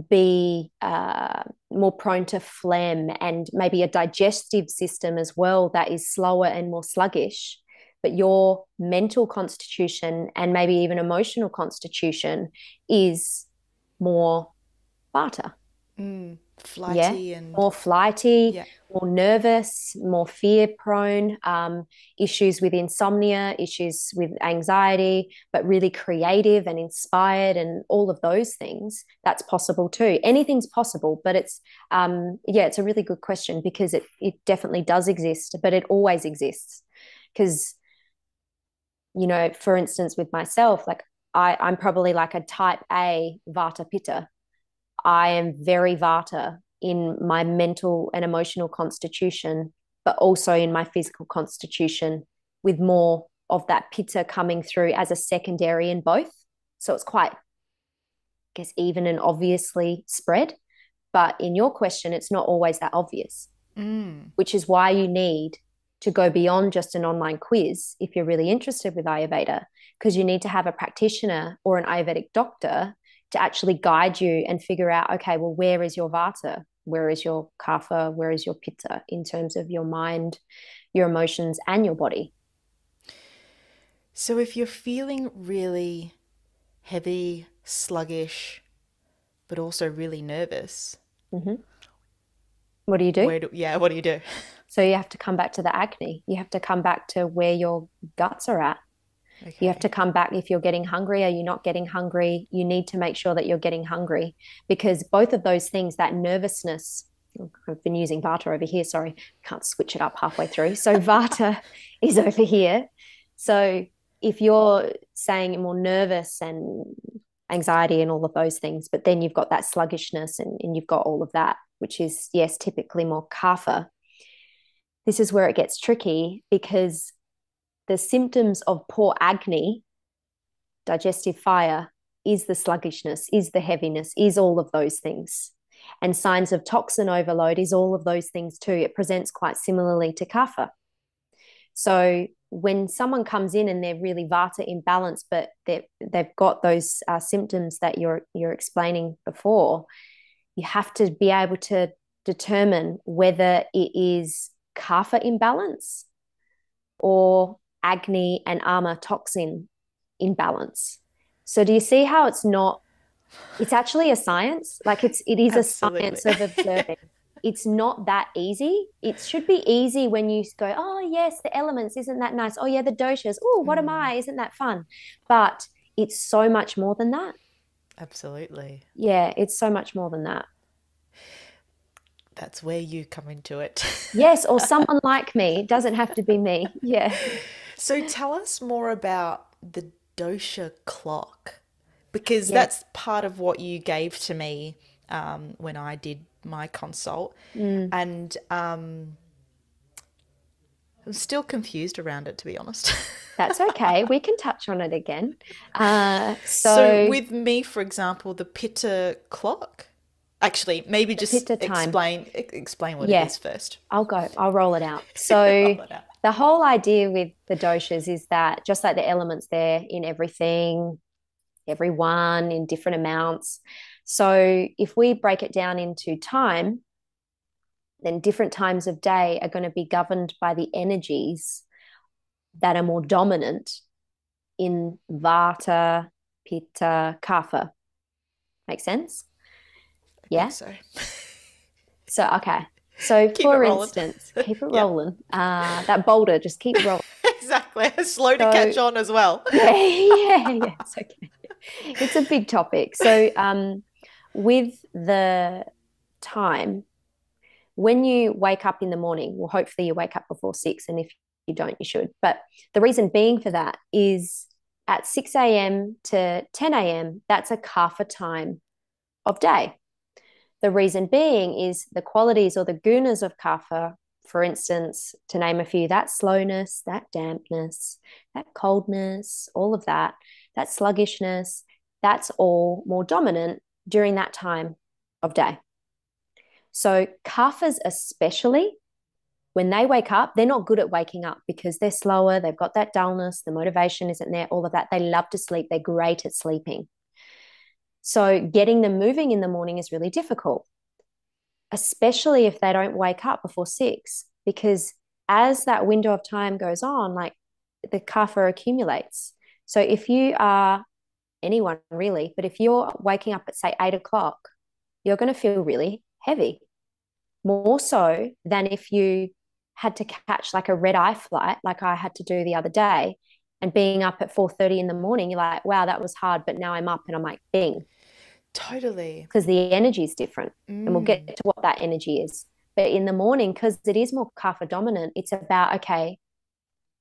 be more prone to phlegm and maybe a digestive system as well that is slower and more sluggish. But your mental constitution and maybe even emotional constitution is more vata. Yeah,
Flighty and
more flighty,
yeah.
more nervous, more fear prone, issues with insomnia, issues with anxiety, but really creative and inspired and all of those things. That's possible too. Anything's possible, but yeah, it's a really good question because it definitely does exist, but it always exists. Because, for instance, with myself, like I'm probably like a type A vata pitta. I am very vata in my mental and emotional constitution, but also in my physical constitution, with more of that pitta coming through as a secondary in both. So it's quite, I guess, even and obviously spread. But in your question, it's not always that obvious, which is why you need to go beyond just an online quiz if you're really interested with Ayurveda, because you need to have a practitioner or an Ayurvedic doctor to actually guide you and figure out, okay, well, where is your vata? Where is your kapha? Where is your pitta in terms of your mind, your emotions, and your body?
So if you're feeling really heavy, sluggish, but also really nervous,
Mm-hmm. What do you do?
What do you do?
So you have to come back to the acne. You have to come back to where your guts are at. You have to
Okay.
come back if you're getting hungry. Are you not getting hungry? You need to make sure that you're getting hungry because both of those things, that nervousness, I've been using Vata over here. Sorry, can't switch it up halfway through. So Vata is over here. So if you're saying you're more nervous and anxiety and all of those things, but then you've got that sluggishness and you've got all of that, which is, yes, typically more kapha. This is where it gets tricky because the symptoms of poor agni, digestive fire, is the sluggishness, is the heaviness, is all of those things. And signs of toxin overload is all of those things too. It presents quite similarly to kapha. So when someone comes in and they're really vata imbalanced, but they've got those symptoms that you're explaining before, you have to be able to determine whether it is kapha imbalance or agni and ama toxin imbalance. So do you see how it's actually a science? Like it is a
Absolutely.
science of observing. It's not that easy. It should be easy when you go, oh yes, the elements, isn't that nice? Oh yeah, the doshas. Oh, what am I? Isn't that fun? But it's so much more than that.
Absolutely.
Yeah, it's so much more than that.
That's where you come into it.
Yes, or someone like me. It doesn't have to be me. Yeah.
So tell us more about the dosha clock, because
Yeah.
that's part of what you gave to me when I did my consult.
Mm.
And I'm still confused around it, to be honest.
That's okay. We can touch on it again.
So,
So
with me, for example, the Pitta clock. Actually, maybe
the
just
Pitta Time.
explain what it
Yeah,
is first.
I'll go. I'll roll it out. So
Roll it out.
the whole idea with the doshas is that just like the elements, they're in everything, everyone in different amounts. So if we break it down into time, then different times of day are going to be governed by the energies that are more dominant in Vata, Pitta, Kapha. Make sense?
I think
Yeah.
so.
So, okay. So,
Keep it
for
rolling.
instance, keep it
Yeah,
rolling. That boulder, just keep rolling.
exactly. Slow to
So,
catch on as well.
yeah, yeah, it's okay. It's a big topic. So, with the time, when you wake up in the morning, well, hopefully you wake up before 6, and if you don't, you should. But the reason being for that is at 6 a.m. to 10 a.m., that's a kapha time of day. The reason being is the qualities or the gunas of kapha, for instance, to name a few, that slowness, that dampness, that coldness, all of that, that sluggishness, that's all more dominant during that time of day. So kaphas especially, when they wake up, they're not good at waking up because they're slower, they've got that dullness, the motivation isn't there, all of that. They love to sleep, they're great at sleeping. So getting them moving in the morning is really difficult, especially if they don't wake up before 6, because as that window of time goes on, like the kapha accumulates. So if you are anyone really, but if you're waking up at say 8 o'clock, you're going to feel really heavy, more so than if you had to catch like a red eye flight, like I had to do the other day, and being up at 4:30 in the morning, you're like, wow, that was hard, but now I'm up and I'm like, bing,
Totally.
because the energy is different. And we'll get
Mm.
to what that energy is. But in the morning, because it is more kapha dominant, it's about, okay,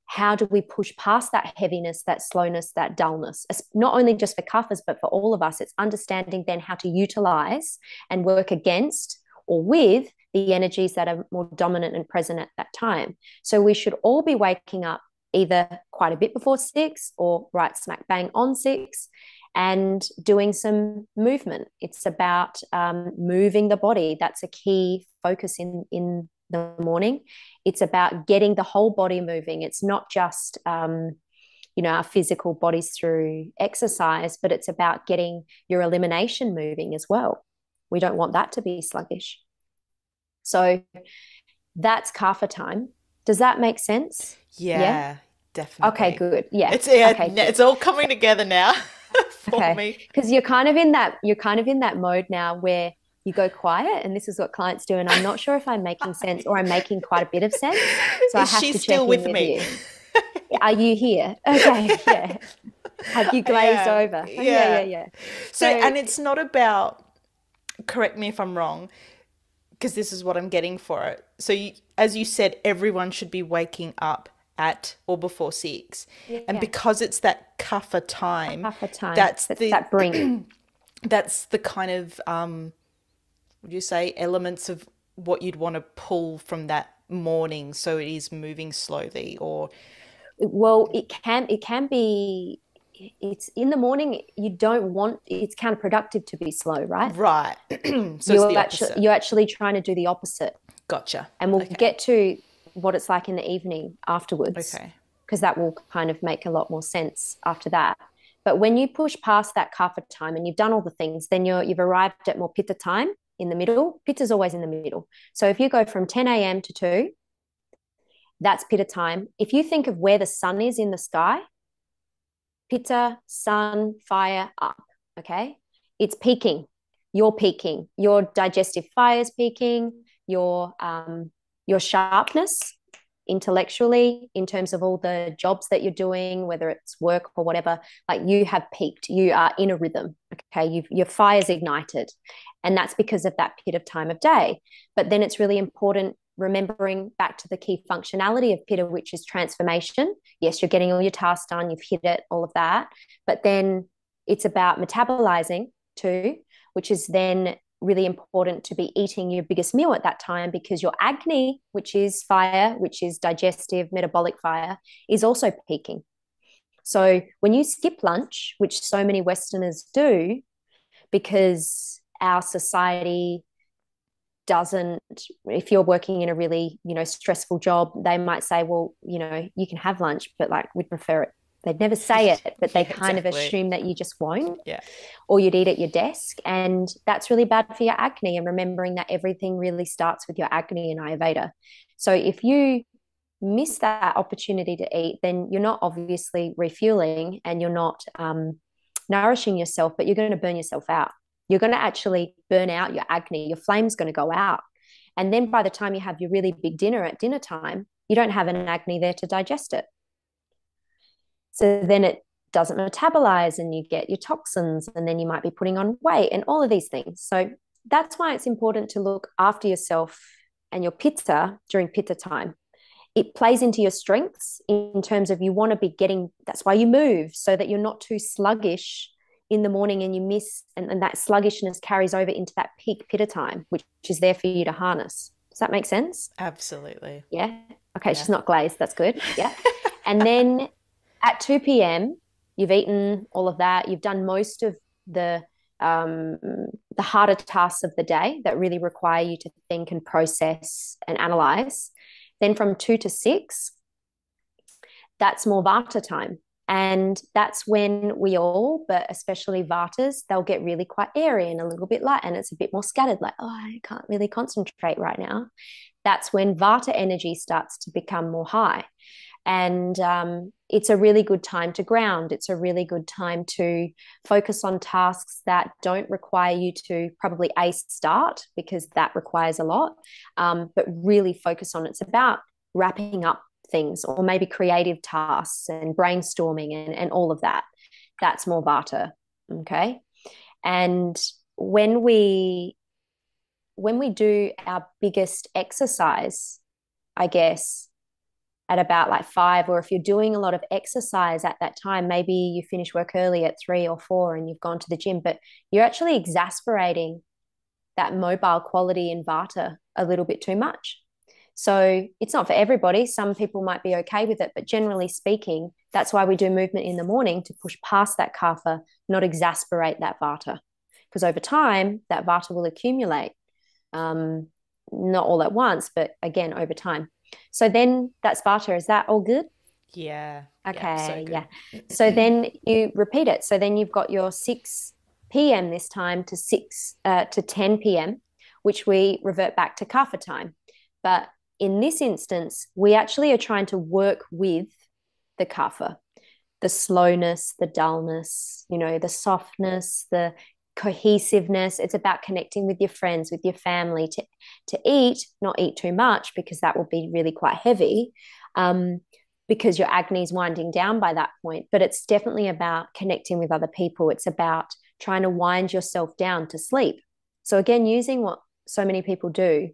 how do we push past that heaviness, that slowness, that dullness? Not only just for kaphas, but for all of us, it's understanding then how to utilize and work against or with the energies that are more dominant and present at that time. So we should all be waking up either quite a bit before 6 or right smack bang on 6 and doing some movement. It's about moving the body. That's a key focus in the morning. It's about getting the whole body moving. It's not just our physical bodies through exercise, but it's about getting your elimination moving as well. We don't want that to be sluggish. So that's kapha time. Does that make sense? Yeah.
Yeah,
Okay,
definitely.
good. Yeah. Okay, good.
It's all coming together now for
Okay.
me.
Because you're kind of in that mode now where you go quiet, and this is what clients do. And I'm not sure if I'm making sense or I'm making quite a bit of sense. So I
Is
have
she
to check
still
in
with
with
me?
you. Are you here? Okay, yeah. Have you
I
glazed
am.
over? Oh, yeah, yeah,
Yeah.
yeah.
So,
So
and it's not about, correct me if I'm wrong, because this is what I'm getting for it. So, as you said, everyone should be waking up at or before 6. And
yeah,
because it's that kapha time,
half a time.
that's
That's
the
that brink.
that's the kind of would you say elements of what you'd want to pull from that morning, so it is moving slowly, or
Well, it can be. It's in the morning. You don't want. It's counterproductive to be slow, right?
right. So it's the opposite.
You're actually trying to do the opposite,
Gotcha.
and we'll
Okay.
get to what it's like in the evening afterwards,
Okay.
because that will kind of make a lot more sense after that. But when you push past that kapha time and you've done all the things, then you've arrived at more pitta time in the middle. Pitta is always in the middle. So if you go from 10 a.m. to 2, that's pitta time. If you think of where the sun is in the sky, pitta, sun, fire, up. Okay. It's peaking. You're peaking. Your digestive fire is peaking. Your sharpness intellectually in terms of all the jobs that you're doing, whether it's work or whatever, like you have peaked. You are in a rhythm. Okay. Your fire's ignited. And that's because of that pit of time of day. But then it's really important remembering back to the key functionality of pitta, which is transformation. Yes, you're getting all your tasks done, you've hit it, all of that. But then it's about metabolizing too, which is then really important to be eating your biggest meal at that time, because your agni, which is fire, which is digestive, metabolic fire, is also peaking. So when you skip lunch, which so many Westerners do, because our society doesn't, if you're working in a really stressful job, they might say, well, you can have lunch, but like we'd prefer it. They'd never say it, but they
Yeah,
kind of
exactly.
assume that you just won't,
Yeah.
or you'd eat at your desk. And that's really bad for your acne, and remembering that everything really starts with your acne in Ayurveda. So if you miss that opportunity to eat, then you're not obviously refueling, and you're not nourishing yourself, but you're going to burn yourself out. You're going to actually burn out your acne. Your flame's going to go out. And then by the time you have your really big dinner at dinner time, you don't have an acne there to digest it. So then it doesn't metabolize, and you get your toxins, and then you might be putting on weight and all of these things. So that's why it's important to look after yourself and your pitta during pitta time. It plays into your strengths in terms of, you want to be getting, that's why you move, so that you're not too sluggish in the morning and you miss, and that sluggishness carries over into that peak pitta time, which is there for you to harness. Does that make sense?
Absolutely.
Yeah. Okay.
Yeah.
She's not glazed. That's good. Yeah. And then at 2 p.m., you've eaten all of that. You've done most of um, the harder tasks of the day that really require you to think and process and analyze. Then from 2 to 6, that's more Vata time. And that's when we all, but especially Vatas, they'll get really quite airy and a little bit light, and it's a bit more scattered, like, oh, I can't really concentrate right now. That's when Vata energy starts to become more high. And it's a really good time to ground. It's a really good time to focus on tasks that don't require you to probably start, because that requires a lot, but really focus on, it's about wrapping up things, or maybe creative tasks and brainstorming and all of that. That's more Vata. Okay. And when we do our biggest exercise, I guess at about like 5, or if you're doing a lot of exercise at that time, maybe you finish work early at 3 or 4 and you've gone to the gym, but you're actually exasperating that mobile quality in Vata a little bit too much. So it's not for everybody. Some people might be okay with it, but generally speaking, that's why we do movement in the morning, to push past that kapha, not exasperate that Vata. Because over time, that Vata will accumulate, um, not all at once, but again, over time. So then that's Vata. Is that all good?
Yeah. Yeah. So
Okay,
good.
yeah. So then you repeat it. So then you've got your 6 p.m. this time to 10 p.m., which we revert back to kapha time. But in this instance, we actually are trying to work with the kapha, the slowness, the dullness, the softness, the cohesiveness. It's about connecting with your friends, with your family, to eat, not eat too much because that will be really quite heavy. Because your agni is winding down by that point. But it's definitely about connecting with other people. It's about trying to wind yourself down to sleep. So again, using what so many people do,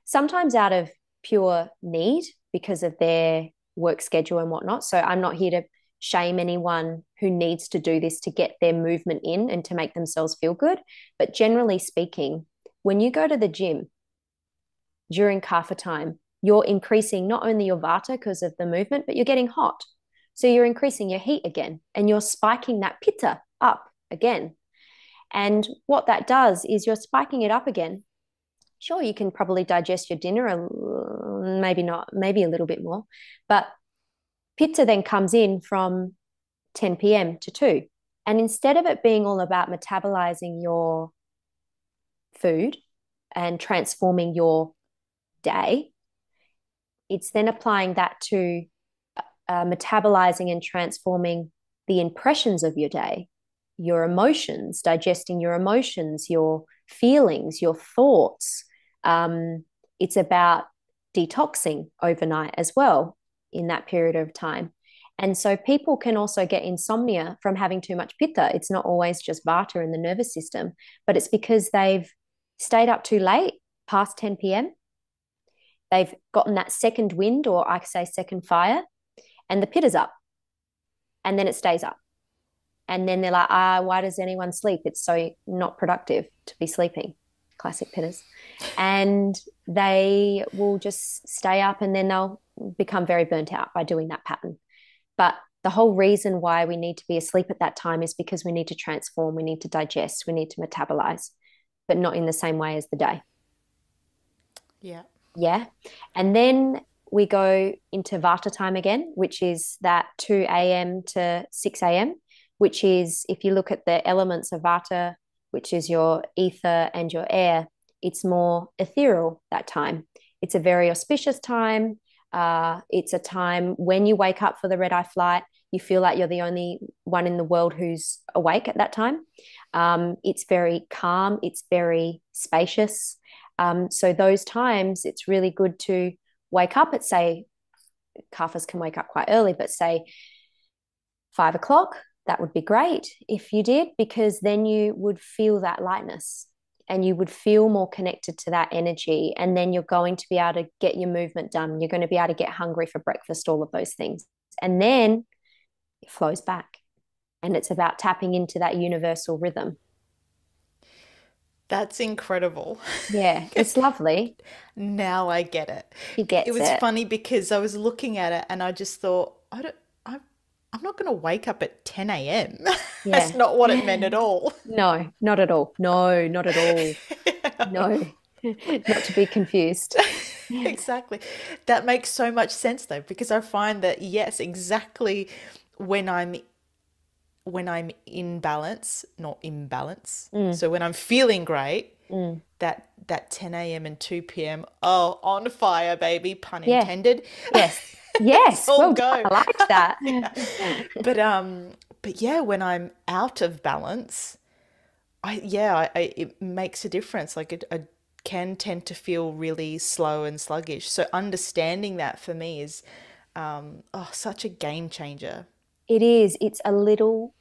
sometimes out of pure need because of their work schedule and whatnot. So I'm not here to shame anyone who needs to do this to get their movement in and to make themselves feel good. But generally speaking, when you go to the gym during kapha time, you're increasing not only your vata because of the movement, but you're getting hot. So you're increasing your heat again and you're spiking that pitta up again. And what that does is you're spiking it up again. Sure, you can probably digest your dinner, maybe not, maybe a little bit more. But pitta then comes in from 10 p.m. to 2. And instead of it being all about metabolizing your food and transforming your day, it's then applying that to metabolizing and transforming the impressions of your day, your emotions, digesting your emotions, your feelings, your thoughts. It's about detoxing overnight as well in that period of time. And so people can also get insomnia from having too much pitta. It's not always just vata in the nervous system, but it's because they've stayed up too late, past 10 p.m. They've gotten that second wind, or I say second fire, and the pitta's up. And then it stays up. And then they're like, why does anyone sleep? It's so not productive to be sleeping. Classic pittas. And they will just stay up and then they'll become very burnt out by doing that pattern. But the whole reason why we need to be asleep at that time is because we need to transform, we need to digest, we need to metabolize, but not in the same way as the day.
Yeah.
Yeah. And then we go into Vata time again, which is that 2 a.m. to 6 a.m., which is, if you look at the elements of Vata, which is your ether and your air, it's more ethereal that time. It's a very auspicious time. It's a time when you wake up for the red eye flight, you feel like you're the only one in the world who's awake at that time. It's very calm. It's very spacious. So those times, it's really good to wake up at, say, kaphas can wake up quite early, but say 5 o'clock, that would be great if you did, because then you would feel that lightness and you would feel more connected to that energy. And then you're going to be able to get your movement done. You're going to be able to get hungry for breakfast, all of those things. And then it flows back. And it's about tapping into that universal rhythm.
That's incredible.
Yeah, it's lovely.
Now I get it.
She
It
gets
was
it.
funny because I was looking at it and I just thought, I'm not going to wake up at 10 a.m. That's
Yeah.
not what it meant at all.
No, not at all. No, not at all. No, not to be confused.
Exactly. That makes so much sense though, because I find that yes, exactly when I'm in balance, not imbalance.
Mm,
So when I'm feeling great,
mm.
that 10 a.m. and 2 p.m. Oh, on fire, baby, pun
Yeah.
intended.
Yes.
Let's
Yes.
all
Well done.
go.
I liked that.
But yeah, when I'm out of balance, it makes a difference. Like I can tend to feel really slow and sluggish. So understanding that for me is such a game changer.
It is. It's a little,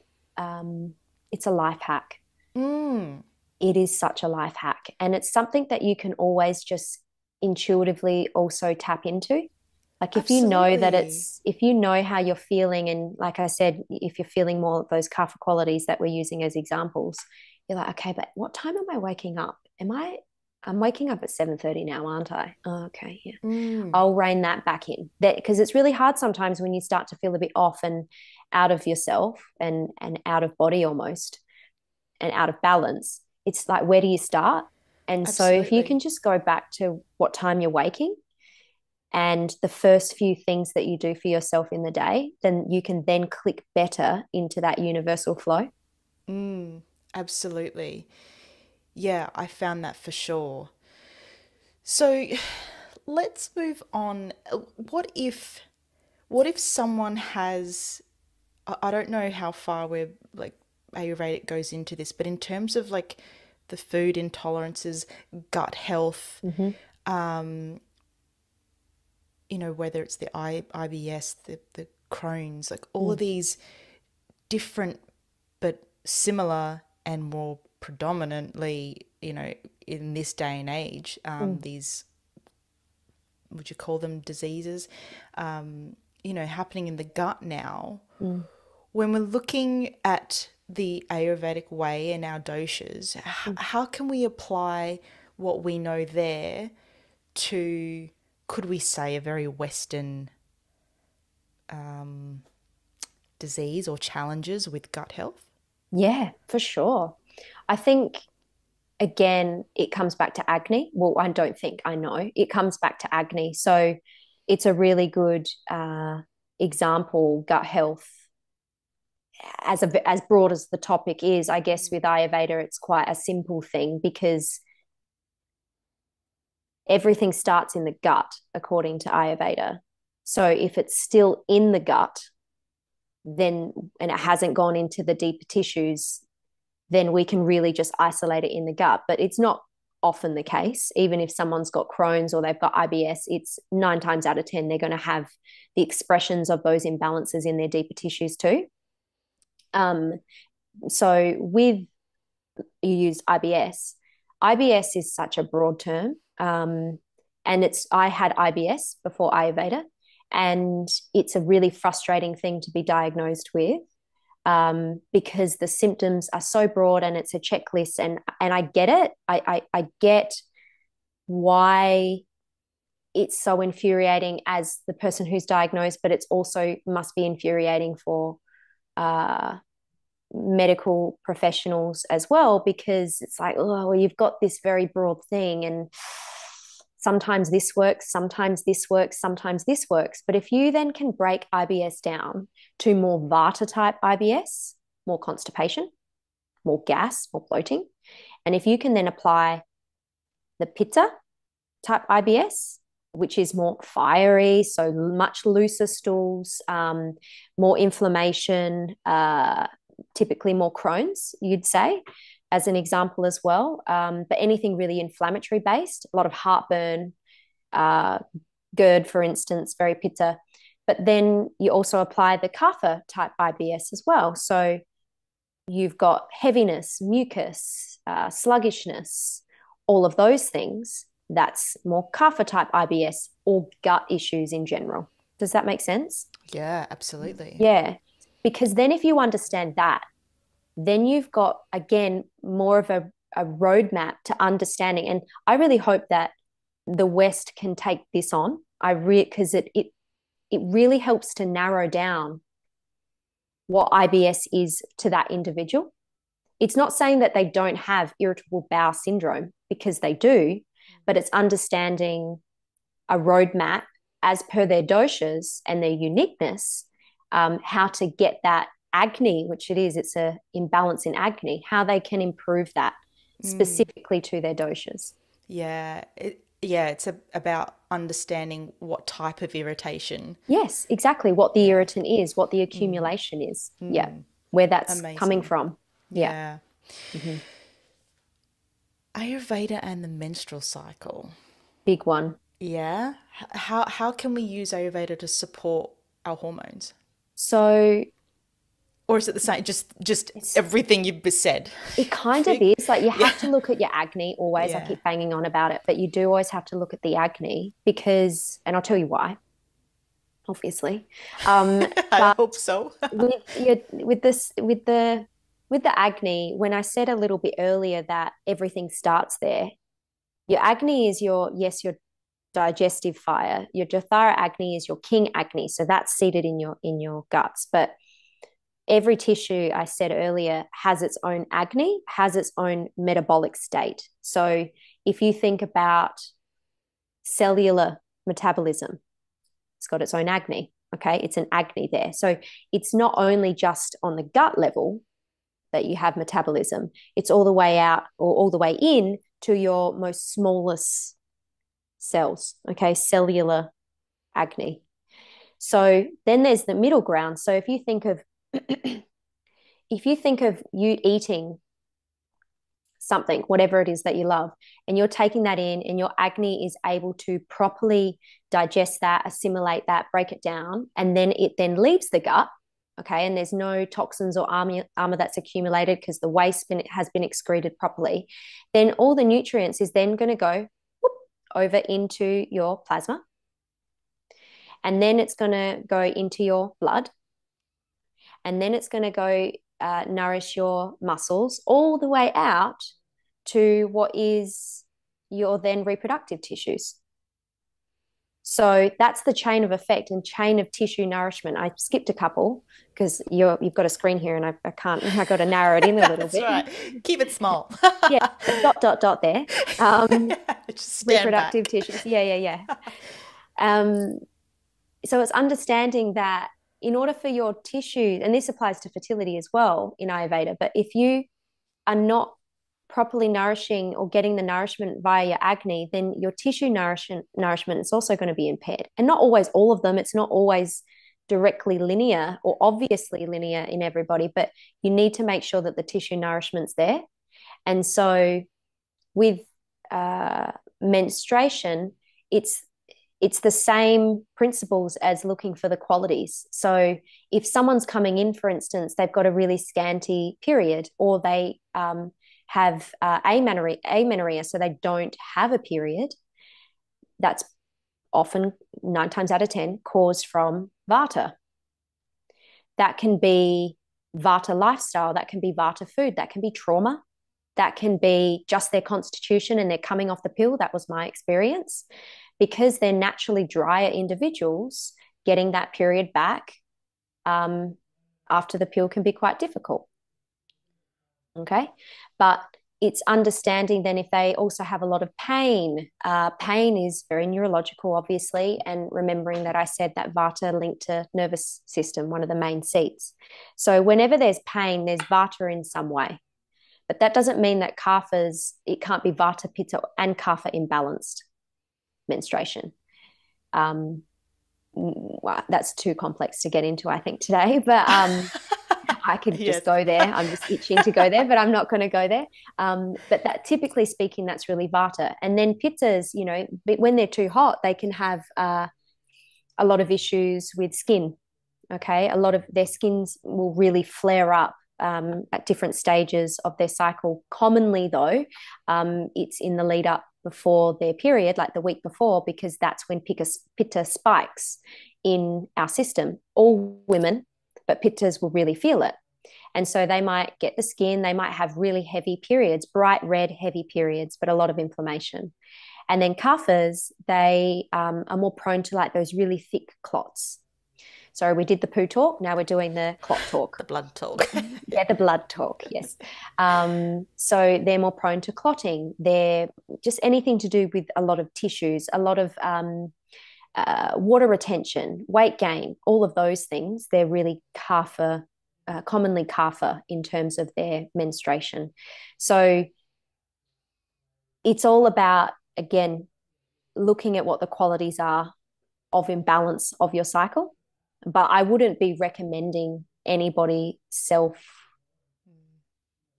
it's a life hack. It is such a life hack. And it's something that you can always just intuitively also tap into. Like if you know that
Absolutely.
if you know how you're feeling, and like I said, if you're feeling more of those kapha qualities that we're using as examples, you're like, okay, but what time am I waking up? I'm waking up at 7:30 now, aren't I? Oh, okay, yeah. I'll rein that back in. That because it's really hard sometimes when you start to feel a bit off and out of yourself and out of body almost and out of balance. It's like, where do you start? And so if you can
Absolutely.
just go back to what time you're waking and the first few things that you do for yourself in the day, then you can then click better into that universal flow.
Absolutely. Yeah, I found that for sure. So let's move on. What if someone has I don't know how far we're like Ayurvedic goes into this, but in terms of like the food intolerances, gut health,
Mm-hmm.
whether it's the IBS, the Crohn's, like all of
Mm.
these different but similar and more predominantly, in this day and age,
Mm.
these, would you call them diseases, happening in the gut now.
Mm.
When we're looking at the Ayurvedic way and our doshas,
Mm.
how can we apply what we know there to, could we say, a very Western disease or challenges with gut health?
Yeah, for sure. I think again, it comes back to acne. Well, I don't think I know. It comes back to acne. So it's a really good example, gut health, as broad as the topic is. I guess with Ayurveda, it's quite a simple thing because everything starts in the gut, according to Ayurveda. So if it's still in the gut, then and it hasn't gone into the deeper tissues, then we can really just isolate it in the gut. But it's not often the case. Even if someone's got Crohn's or they've got IBS, it's 9 times out of 10, they're going to have the expressions of those imbalances in their deeper tissues too. Um, so with you use IBS, IBS is such a broad term. And I had IBS before Ayurveda, and it's a really frustrating thing to be diagnosed with because the symptoms are so broad and it's a checklist. And I get it. I get why it's so infuriating as the person who's diagnosed, but it's also must be infuriating for uh, medical professionals as well, because it's like, oh, well, you've got this very broad thing, and sometimes this works, sometimes this works, sometimes this works. But if you then can break IBS down to more Vata type IBS, more constipation, more gas, more bloating, and if you can then apply the Pitta type IBS, which is more fiery, so much looser stools, more inflammation, typically more Crohn's, you'd say, as an example as well. But anything really inflammatory based, a lot of heartburn, uh, GERD, for instance, very pitta. But then you also apply the Kapha type IBS as well. So you've got heaviness, mucus, sluggishness, all of those things. That's more Kapha type IBS or gut issues in general. Does that make sense?
Yeah, absolutely.
Yeah. Because then if you understand that, then you've got, again, more of a roadmap to understanding. And I really hope that the West can take this on. Because it really helps to narrow down what IBS is to that individual. It's not saying that they don't have irritable bowel syndrome, because they do, but it's understanding a roadmap as per their doshas and their uniqueness, how to get that acne, which it's a imbalance in acne, how they can improve that specifically to their doshas.
It's about understanding what type of irritation.
Yes, exactly. What the
Yeah.
irritant is, what the accumulation is. Yeah. Where that's coming
Amazing.
from. Yeah.
Yeah.
Mm-hmm.
Ayurveda and the menstrual cycle.
Big one.
Yeah. How can we use Ayurveda to support our hormones?
So
Or is it the same? Just
it's
everything you've said.
it kind of is like you
Yeah.
have to look at your acne always. I
Yeah.
keep banging on about it, but you do always have to look at the acne because, and I'll tell you why, obviously.
I
But
hope so.
with the acne, when I said a little bit earlier that everything starts there, your acne is your digestive fire. Your Jathara acne is your king acne, so that's seated in your guts. But every tissue, I said earlier, has its own acne, has its own metabolic state. So if you think about cellular metabolism, it's got its own acne. Okay, it's an acne there. So it's not only just on the gut level that you have metabolism, it's all the way out or all the way in to your most smallest cells. Okay, cellular acne. So then there's the middle ground. So if you think of if you think of you eating something, whatever it is that you love, and you're taking that in, and your agni is able to properly digest that, assimilate that, break it down, and then it then leaves the gut. Okay, and there's no toxins or armor that's accumulated because the waste has been excreted properly. Then all the nutrients is then going to go whoop, over into your plasma, and then it's going to go into your blood, and then it's going to go nourish your muscles all the way out to what is your then reproductive tissues. So that's the chain of effect and chain of tissue nourishment. I skipped a couple because you've got a screen here and I can't, I got to narrow it in a little
That's
bit.
right. Keep it small.
Yeah, dot there.
Just stand
Reproductive
back.
tissues. Yeah. Um, so it's understanding that in order for your tissue, and this applies to fertility as well in Ayurveda, but if you are not properly nourishing or getting the nourishment via your agni, then your tissue nourishment is also going to be impaired. And not always all of them. It's not always directly linear or obviously linear in everybody, but you need to make sure that the tissue nourishment's there. And so with menstruation, it's the same principles as looking for the qualities. So if someone's coming in, for instance, they've got a really scanty period, or they have amenorrhea, so they don't have a period, that's often 9 times out of 10 caused from Vata. That can be Vata lifestyle, that can be Vata food, that can be trauma, that can be just their constitution and they're coming off the pill. That was my experience. Because they're naturally drier individuals, getting that period back after the pill can be quite difficult. Okay. But it's understanding then if they also have a lot of pain. Pain is very neurological, obviously, and remembering that I said that Vata linked to nervous system, one of the main seats. So whenever there's pain, there's Vata in some way. But that doesn't mean that it can't be Vata, Pitta, and Kapha imbalanced menstruation. Well, that's too complex to get into, I think, today, but I could
Yes.
just go there. I'm just itching to go there, but I'm not going to go there. But that, typically speaking, that's really Vata. And then Pittas, when they're too hot, they can have a lot of issues with skin. Okay, a lot of their skins will really flare up at different stages of their cycle. Commonly, though, it's in the lead up before their period, like the week before, because that's when pitta spikes in our system. All women, but pittas will really feel it. And so they might get the skin, they might have really heavy periods, bright red, heavy periods, but a lot of inflammation. And then kaphas, they are more prone to like those really thick clots. So we did the poo talk. Now we're doing the clot talk.
The blood talk.
Yeah, the blood talk. Yes. So they're more prone to clotting. They're just anything to do with a lot of tissues, a lot of water retention, weight gain, all of those things. They're really kapha, commonly kapha in terms of their menstruation. So it's all about, again, looking at what the qualities are of imbalance of your cycle. But I wouldn't be recommending anybody self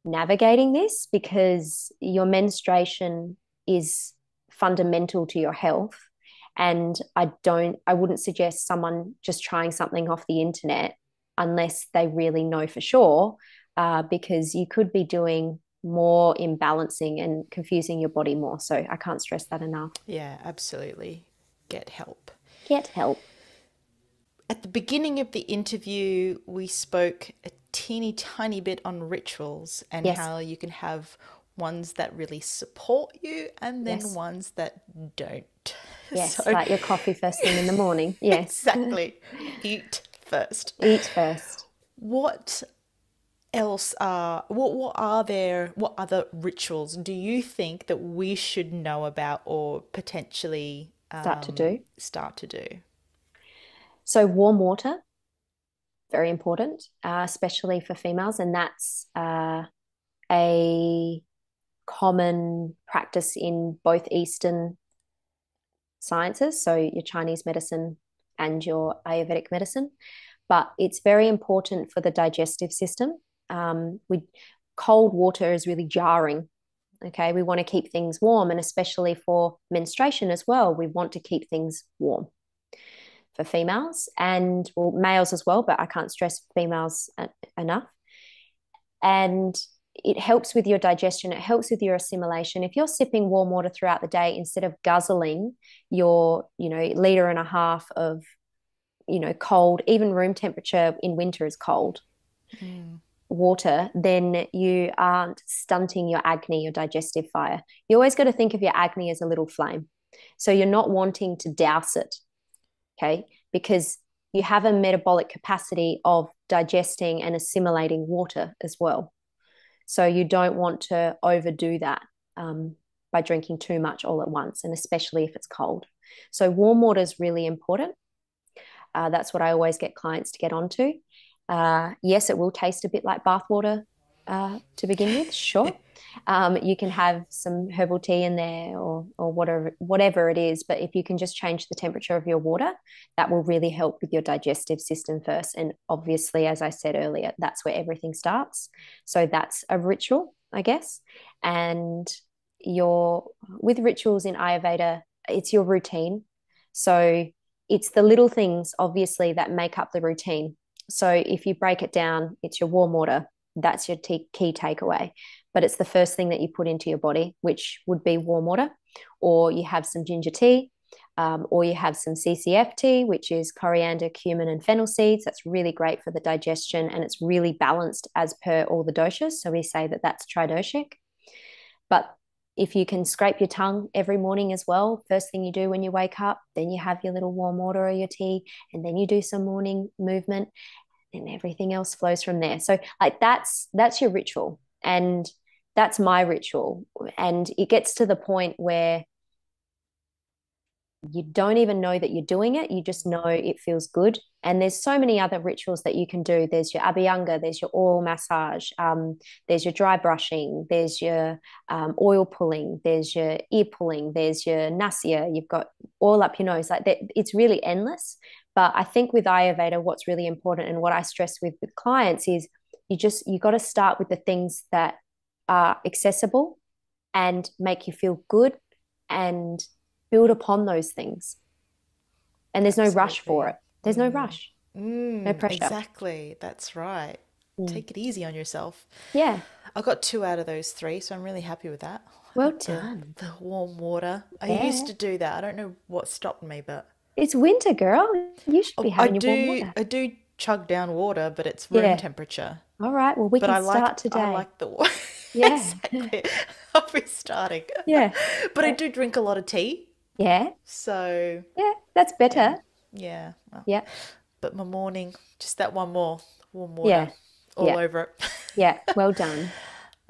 navigating this, because your menstruation is fundamental to your health. And I wouldn't suggest someone just trying something off the internet unless they really know for sure, because you could be doing more imbalancing and confusing your body more. So I can't stress that enough.
Yeah, absolutely. Get help.
Get help.
At the beginning of the interview, we spoke a teeny tiny bit on rituals and
Yes.
how you can have ones that really support you and then
Yes.
ones that don't.
Yes,
So,
like your coffee first thing in the morning. Yes.
exactly. Eat first.
Eat first.
What else what other rituals do you think that we should know about or potentially
Start to do.
start to do?
So warm water, very important, especially for females, and that's a common practice in both Eastern sciences, so your Chinese medicine and your Ayurvedic medicine. But it's very important for the digestive system. We cold water is really jarring. Okay, we want to keep things warm, and especially for menstruation as well, we want to keep things warm for females and well, males as well, but I can't stress females enough. And it helps with your digestion, it helps with your assimilation. If you're sipping warm water throughout the day instead of guzzling your, liter and a half of, cold, even room temperature in winter is cold water, then you aren't stunting your agni, your digestive fire. You always got to think of your agni as a little flame. So you're not wanting to douse it, okay? Because you have a metabolic capacity of digesting and assimilating water as well. So you don't want to overdo that by drinking too much all at once, and especially if it's cold. So warm water is really important. That's what I always get clients to get onto. Yes, it will taste a bit like bathwater to begin with, sure. You can have some herbal tea in there or whatever it is, but if you can just change the temperature of your water, that will really help with your digestive system first. And obviously, as I said earlier, that's where everything starts. So that's a ritual, I guess. And with rituals in Ayurveda, it's your routine. So it's the little things, obviously, that make up the routine. So if you break it down, it's your warm water. That's your key takeaway. But it's the first thing that you put into your body, which would be warm water, or you have some ginger tea, or you have some CCF tea, which is coriander, cumin, and fennel seeds. That's really great for the digestion, and it's really balanced as per all the doshas. So we say that that's tridoshic. But if you can scrape your tongue every morning as well, first thing you do when you wake up, then you have your little warm water or your tea, and then you do some morning movement, and everything else flows from there. So like that's your ritual, and that's my ritual. And it gets to the point where you don't even know that you're doing it. You just know it feels good. And there's so many other rituals that you can do. There's your abhyanga, there's your oil massage, there's your dry brushing, there's your oil pulling, there's your ear pulling, there's your nasya. You've got oil up your nose. Like that, it's really endless. But I think with Ayurveda, what's really important and what I stress with clients is you got to start with the things that are accessible and make you feel good, and build upon those things. And there's no rush for it. There's no rush, no pressure.
Exactly. That's right. Take it easy on yourself.
Yeah.
I got 2 out of those 3, so I'm really happy with that.
Well done.
The warm water. I
Yeah.
used to do that. I don't know what stopped me, but
It's winter, girl. You should be having your warm water.
I do chug down water, but it's room temperature.
All right. Well, we
But
can start today.
I like the water.
Yeah.
Exactly. I'll be starting.
Yeah.
But I do drink a lot of tea.
Yeah.
So
Yeah. That's better.
yeah. Well,
Yeah.
but my morning, just that one more warm water
Yeah.
all
Yeah.
over it.
Yeah. Well done.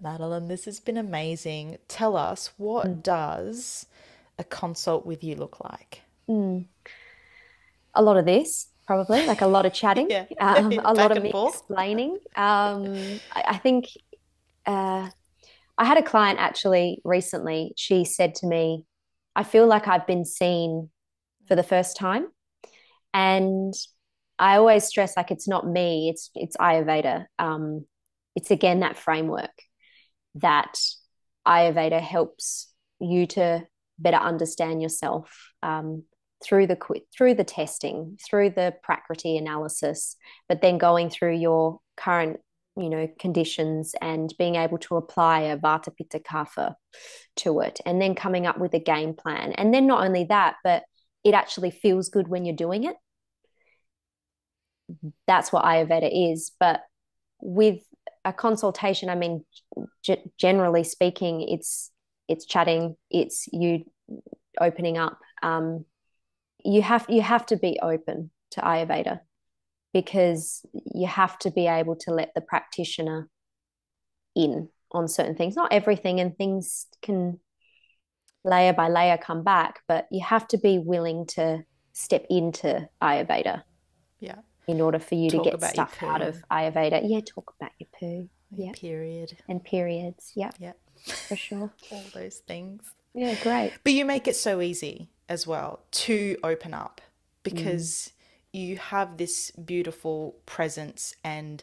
Madeline, this has been amazing. Tell us, what does a consult with you look like?
A lot of this, probably, like a lot of chatting,
Yeah.
a lot
Back
of
and
me
forth.
explaining. I think I had a client actually recently. She said to me, I feel like I've been seen for the first time. And I always stress like it's not me, it's Ayurveda. It's again that framework that Ayurveda helps you to better understand yourself through the testing, through the prakriti analysis, but then going through your current conditions and being able to apply a Vata Pitta Kapha to it, and then coming up with a game plan. And then not only that, but it actually feels good when you're doing it. That's what Ayurveda is. But with a consultation, I mean, generally speaking, it's chatting, it's you opening up. You have to be open to Ayurveda, because you have to be able to let the practitioner in on certain things. Not everything, and things can layer by layer come back, but you have to be willing to step into Ayurveda
Yeah.
in order for you to
Talk
get
about your
stuff
poo.
out of Ayurveda. Yeah, talk about your poo.
Your
Yeah.
period.
And periods. Yeah.
Yeah.
For sure.
All those things.
Yeah, great.
But you make it so easy as well to open up, because you have this beautiful presence and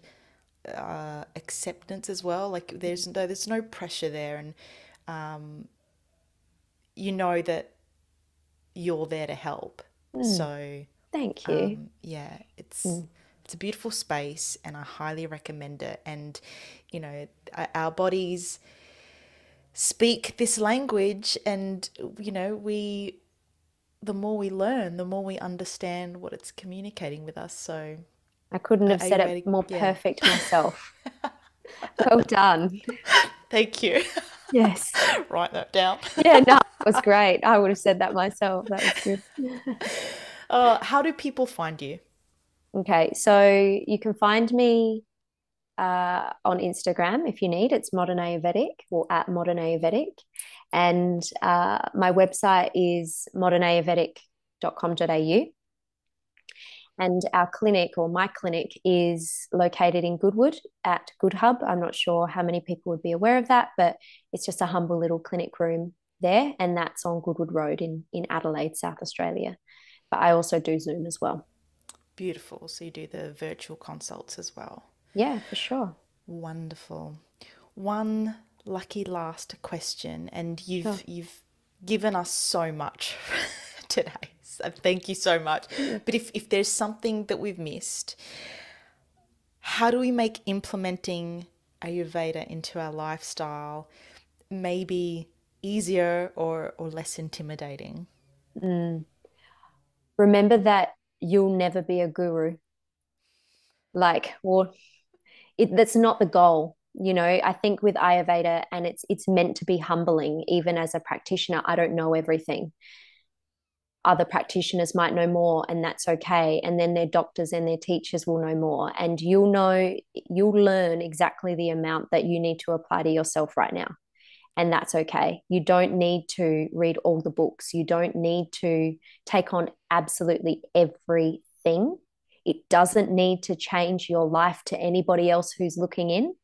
acceptance as well. Like there's no pressure there, and you know that you're there to help.
Mm,
So
thank you.
yeah, it's
Mm.
it's a beautiful space, and I highly recommend it. And you know, our bodies speak this language, and you know, we the more we learn, the more we understand what it's communicating with us. So
I couldn't have said it
Ayurvedic,
more
yeah.
perfect myself. Well done.
Thank you.
Yes.
Write that down.
Yeah, no, it was great. I would have said that myself. That was good.
How do people find you?
Okay, so you can find me on Instagram if you need. It's Modern Ayurvedic or at Modern Ayurvedic. And my website is modernayurvedic.com.au. And our clinic or my clinic is located in Goodwood at Good Hub. I'm not sure how many people would be aware of that, but it's just a humble little clinic room there. And that's on Goodwood Road in Adelaide, South Australia. But I also do Zoom as well.
Beautiful. So you do the virtual consults as well.
Yeah, for sure.
Wonderful. One lucky last question, and
Sure.
you've given us so much today. So thank you so much. But if there's something that we've missed, how do we make implementing Ayurveda into our lifestyle maybe easier or less intimidating?
Mm. Remember that you'll never be a guru. Like, or that's not the goal. I think with Ayurveda, and it's meant to be humbling. Even as a practitioner, I don't know everything. Other practitioners might know more, and that's okay. And then their doctors and their teachers will know more, and you'll learn exactly the amount that you need to apply to yourself right now, and that's okay. You don't need to read all the books. You don't need to take on absolutely everything. It doesn't need to change your life to anybody else who's looking in,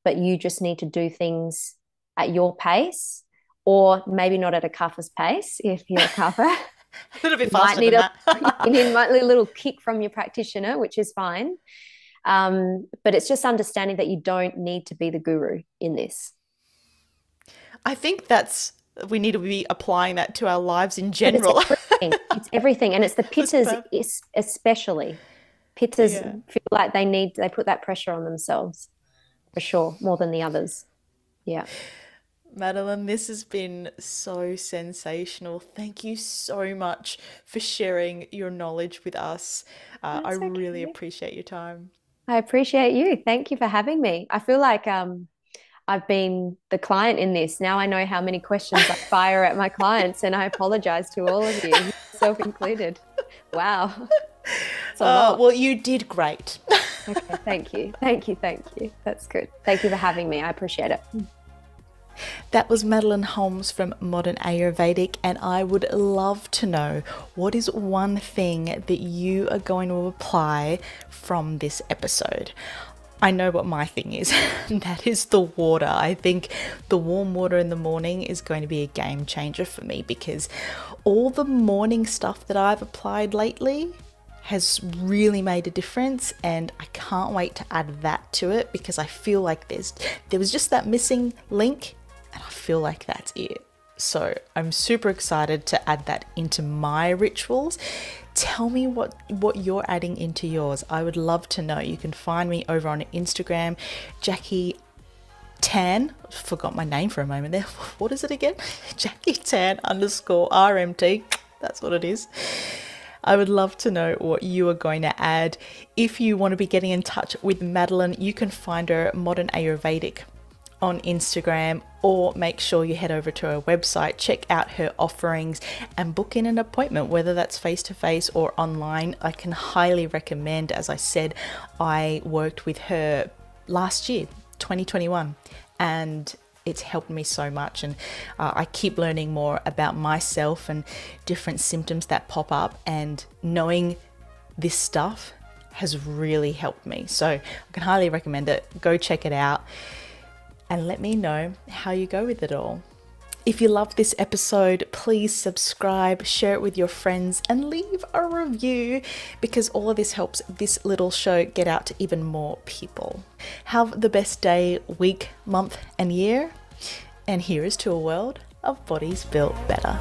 but you just need to do things at your pace, or maybe not at a kapha's pace if you're a kapha.
A little bit
You might
faster
need
than
a
that.
you need a little kick from your practitioner, which is fine. But it's just understanding that you don't need to be the guru in this.
I think we need to be applying that to our lives in
But it's
general.
everything. It's everything, and it's the
That's
pittas
perfect.
especially. Pittas
Yeah.
feel like they put that pressure on themselves for sure, more than the others. Yeah,
Madeline, this has been so sensational. Thank you so much for sharing your knowledge with us. I
that's
really
okay.
appreciate your time.
I appreciate you. Thank you for having me. I feel like I've been the client in this. Now I know how many questions I fire at my clients, and I apologize to all of you, yourself included. Wow, it's a lot.
Well, you did great.
Okay, thank you. Thank you. Thank you. That's good. Thank you for having me. I appreciate it.
That was Madeleine Holmes from Modern Ayurvedic, and I would love to know, what is one thing that you are going to apply from this episode? I know what my thing is, and that is the water. I think the warm water in the morning is going to be a game changer for me, because all the morning stuff that I've applied lately has really made a difference, and I can't wait to add that to it, because I feel like there was just that missing link, and I feel like that's it. So I'm super excited to add that into my rituals. Tell me what you're adding into yours. I would love to know. You can find me over on Instagram, Jackie Tan. Forgot my name for a moment there. What is it again? Jackie Tan _RMT. That's what it is. I would love to know what you are going to add. If you want to be getting in touch with Madeline, you can find her Modern Ayurvedic on Instagram, or make sure you head over to her website, check out her offerings, and book in an appointment, whether that's face-to-face or online. I can highly recommend. As I said, I worked with her last year, 2021, and it's helped me so much, and I keep learning more about myself and different symptoms that pop up, and knowing this stuff has really helped me. So I can highly recommend it. Go check it out and let me know how you go with it all. If you love this episode, please subscribe, share it with your friends, and leave a review, because all of this helps this little show get out to even more people. Have the best day, week, month, and year. And here is to a world of bodies built better.